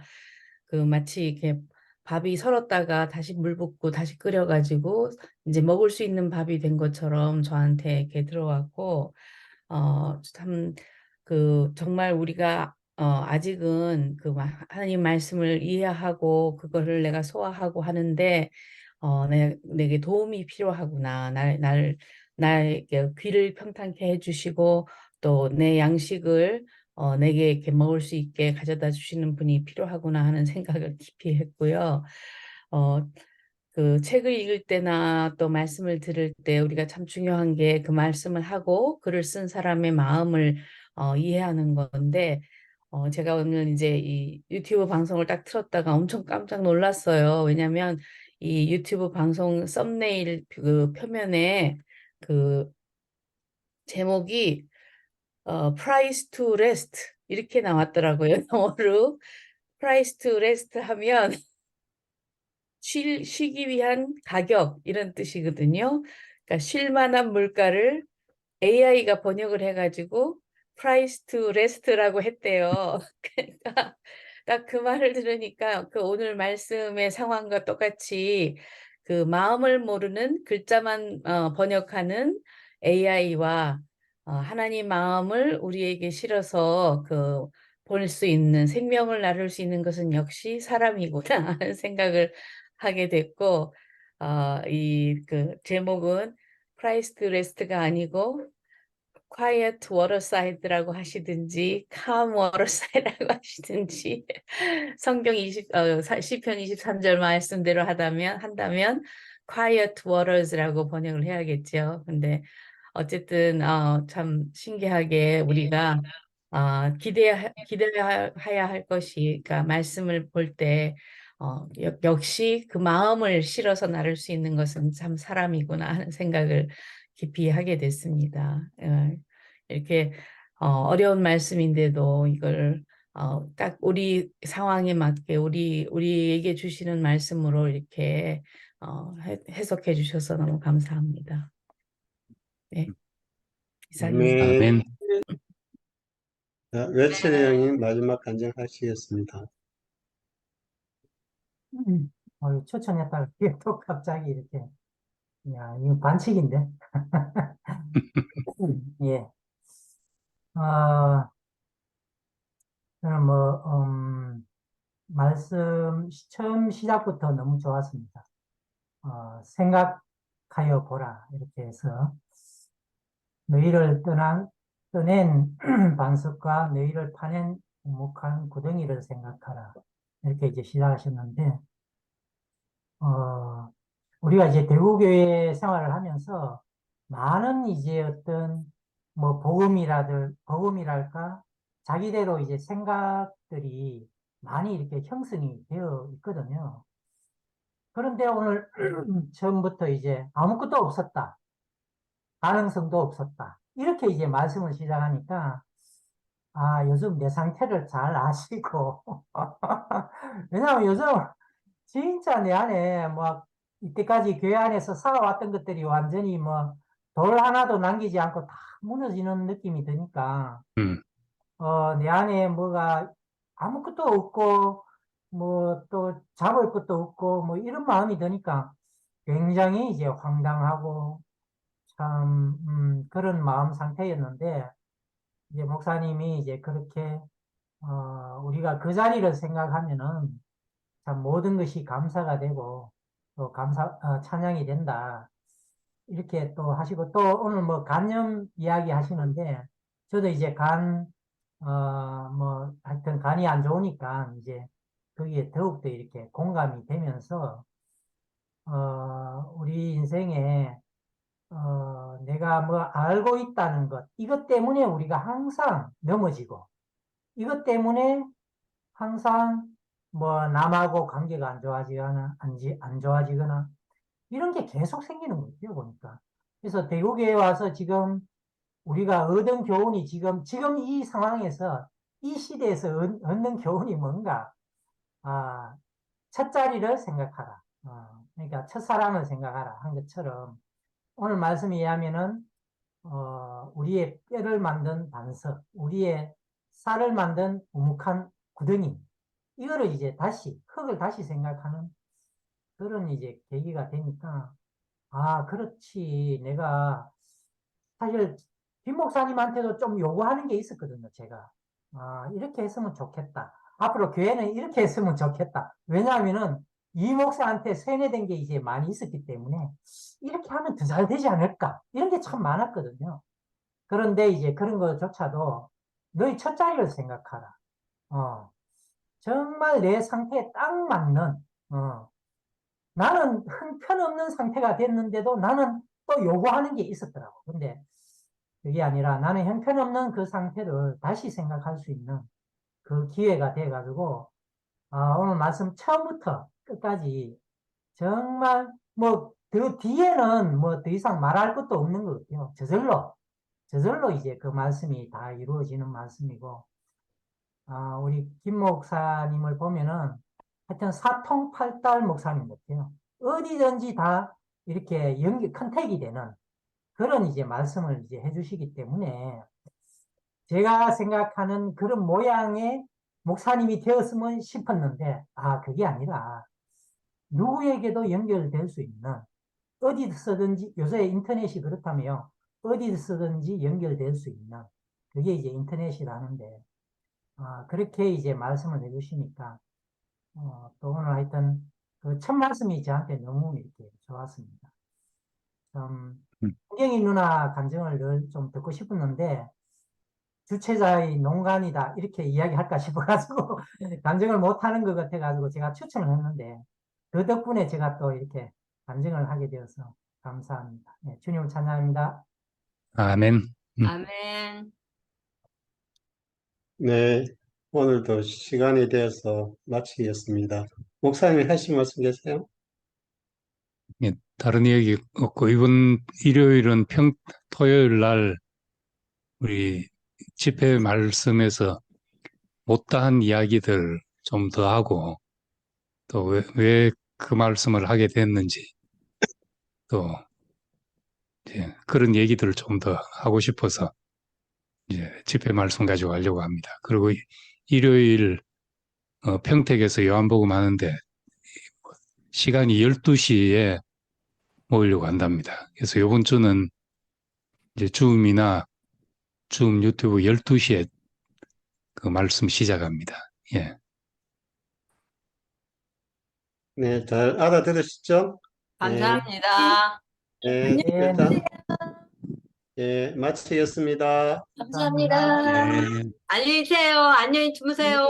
그 마치 이렇게 밥이 설었다가 다시 물 붓고 다시 끓여가지고 이제 먹을 수 있는 밥이 된 것처럼 저한테 이렇게 들어왔고 참 정말 우리가 아직은 하나님 말씀을 이해하고 그거를 내가 소화하고 하는데 내게 도움이 필요하구나. 나에게 귀를 평탄케 해주시고 또 내 양식을 내게 이렇게 먹을 수 있게 가져다 주시는 분이 필요하구나 하는 생각을 깊이 했고요. 그 책을 읽을 때나 또 말씀을 들을 때 우리가 참 중요한 게 그 말씀을 하고 글을 쓴 사람의 마음을 이해하는 건데, 제가 오늘 이제 이 유튜브 방송을 딱 틀었다가 엄청 깜짝 놀랐어요. 왜냐면 이 유튜브 방송 썸네일 그 표면에 그 제목이 Price to Rest 이렇게 나왔더라고요. 영어로 Price to Rest 하면 쉬기 위한 가격 이런 뜻이거든요. 그러니까 쉴 만한 물가를 AI가 번역을 해가지고 price to rest라고 했대요. 그러니까 딱 그 말을 들으니까 그 오늘 말씀의 상황과 똑같이 그 마음을 모르는 글자만 번역하는 AI와 하나님 마음을 우리에게 실어서 그 볼 수 있는 생명을 나눌 수 있는 것은 역시 사람이구나 하는 생각을 하게 됐고, 이 그 제목은 Christ Rest가 아니고 Quiet Waterside라고 하시든지 Calm Waterside라고 하시든지 성경 시편 23절 말씀대로 한다면 Quiet Waters라고 번역을 해야겠죠. 근데 어쨌든 참 신기하게 우리가 기대해야 할 것이, 그러니까 말씀을 볼 때 역시 그 마음을 실어서 나눌 수 있는 것은 참 사람이구나 하는 생각을 깊이 하게 됐습니다. 이렇게 어려운 말씀인데도 이걸 딱 우리 상황에 맞게 우리에게 주시는 말씀으로 이렇게 해석해 주셔서 너무 감사합니다. 네, 이상입니다. 아멘. 아멘. 자, 외철의 형님 마지막 간증하시겠습니다. 추천했다가 이게 또 갑자기 이렇게, 야, 이거 반칙인데. 예. 저는 말씀 처음 시작부터 너무 좋았습니다. 생각하여 보라 이렇게 해서 너희를 떠낸 반석과 너희를 파낸 묵묵한 구덩이를 생각하라 이렇게 이제 시작하셨는데, 우리가 이제 대구교회 생활을 하면서 많은 이제 어떤 뭐 복음이랄까 자기대로 이제 생각들이 많이 이렇게 형성이 되어 있거든요. 그런데 오늘 처음부터 이제 아무것도 없었다, 가능성도 없었다 이렇게 이제 말씀을 시작하니까 요즘 내 상태를 잘 아시고 왜냐하면 요즘 진짜 내 안에 뭐 이때까지 교회 안에서 살아왔던 것들이 완전히 뭐 돌 하나도 남기지 않고 다 무너지는 느낌이 드니까 내 안에 뭐가 아무것도 없고 뭐 또 잡을 것도 없고 뭐 이런 마음이 드니까 굉장히 이제 황당하고 참 그런 마음 상태였는데, 이제 목사님이 이제 그렇게 우리가 그 자리를 생각하면은 참 모든 것이 감사가 되고 또 찬양이 된다 이렇게 또 하시고, 또 오늘 뭐 간염 이야기 하시는데 저도 이제 뭐 하여튼 간이 안 좋으니까 이제 거기에 더욱더 이렇게 공감이 되면서 우리 인생에 내가 뭐 알고 있다는 것, 이것 때문에 우리가 항상 넘어지고, 이것 때문에 항상 뭐 남하고 관계가 안 좋아지거나 이런 게 계속 생기는 거죠, 보니까. 그래서 대구교회 와서 지금 우리가 얻은 교훈이 지금 이 상황에서 이 시대에서 얻는 교훈이 뭔가, 첫 자리를 생각하라. 그러니까 첫사랑을 생각하라 한 것처럼 오늘 말씀에 의하면은 우리의 뼈를 만든 반석, 우리의 쌀을 만든 우묵한 구덩이, 이거를 이제 흙을 다시 생각하는 그런 이제 계기가 되니까, 그렇지. 내가 사실 김 목사님한테도 좀 요구하는 게 있었거든요, 제가. 이렇게 했으면 좋겠다. 앞으로 교회는 이렇게 했으면 좋겠다. 왜냐하면은 이 목사한테 세뇌된 게 이제 많이 있었기 때문에 이렇게 하면 더 잘 되지 않을까? 이런 게 참 많았거든요. 그런데 이제 그런 것조차도 너희 첫 자리를 생각하라. 정말 내 상태에 딱 맞는, 나는 형편없는 상태가 됐는데도 나는 또 요구하는 게 있었더라고. 근데 그게 아니라 나는 형편없는 그 상태를 다시 생각할 수 있는 그 기회가 돼가지고, 오늘 말씀 처음부터 끝까지 정말 뭐 그 뒤에는 뭐 더 이상 말할 것도 없는 것 같아요. 저절로 이제 그 말씀이 다 이루어지는 말씀이고, 우리 김 목사님을 보면은 하여튼 사통팔달 목사님 같아요. 어디든지 다 이렇게 컨택이 되는 그런 이제 말씀을 이제 해주시기 때문에 제가 생각하는 그런 모양의 목사님이 되었으면 싶었는데, 그게 아니라 누구에게도 연결될 수 있는, 어디서든지, 요새 인터넷이 그렇다며요. 어디서든지 연결될 수 있는, 그게 이제 인터넷이라는데, 그렇게 이제 말씀을 해주시니까, 또 오늘 하여튼 그 첫 말씀이 저한테 너무 이렇게 좋았습니다. 홍경이 누나 감정을 늘 좀 듣고 싶었는데, 주체자의 농간이다 이렇게 이야기할까 싶어가지고 감정을 못하는 것 같아가지고 제가 추천을 했는데, 그 덕분에 제가 또 이렇게 감정을 하게 되어서 감사합니다. 네, 주님을 찬양합니다. 아멘. 아멘. 네, 오늘도 시간이 되어서 마치겠습니다. 목사님 하신 말씀 계세요? 예, 다른 이야기 없고, 이번 일요일은 토요일 날 우리 집회 말씀에서 못다한 이야기들 좀 더 하고, 또 왜 그 말씀을 하게 됐는지, 또 이제 그런 얘기들을 좀 더 하고 싶어서 이제 집회 말씀 가지고 가려고 합니다. 그리고 일요일 평택에서 요한복음 하는데 시간이 12시에 모이려고 한답니다. 그래서 이번 주는 이제 줌이나 줌 유튜브 12시에 그 말씀 시작합니다. 예. 네, 잘 알아들으시죠? 감사합니다. 네, 일단 마치겠습니다. 감사합니다. 네. 안녕히 계세요. 안녕히 주무세요.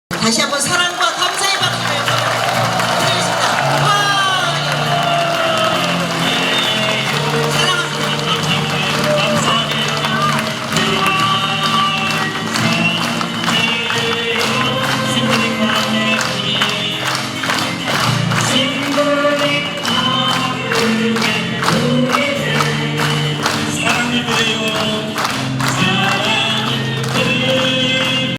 다시 한번 사랑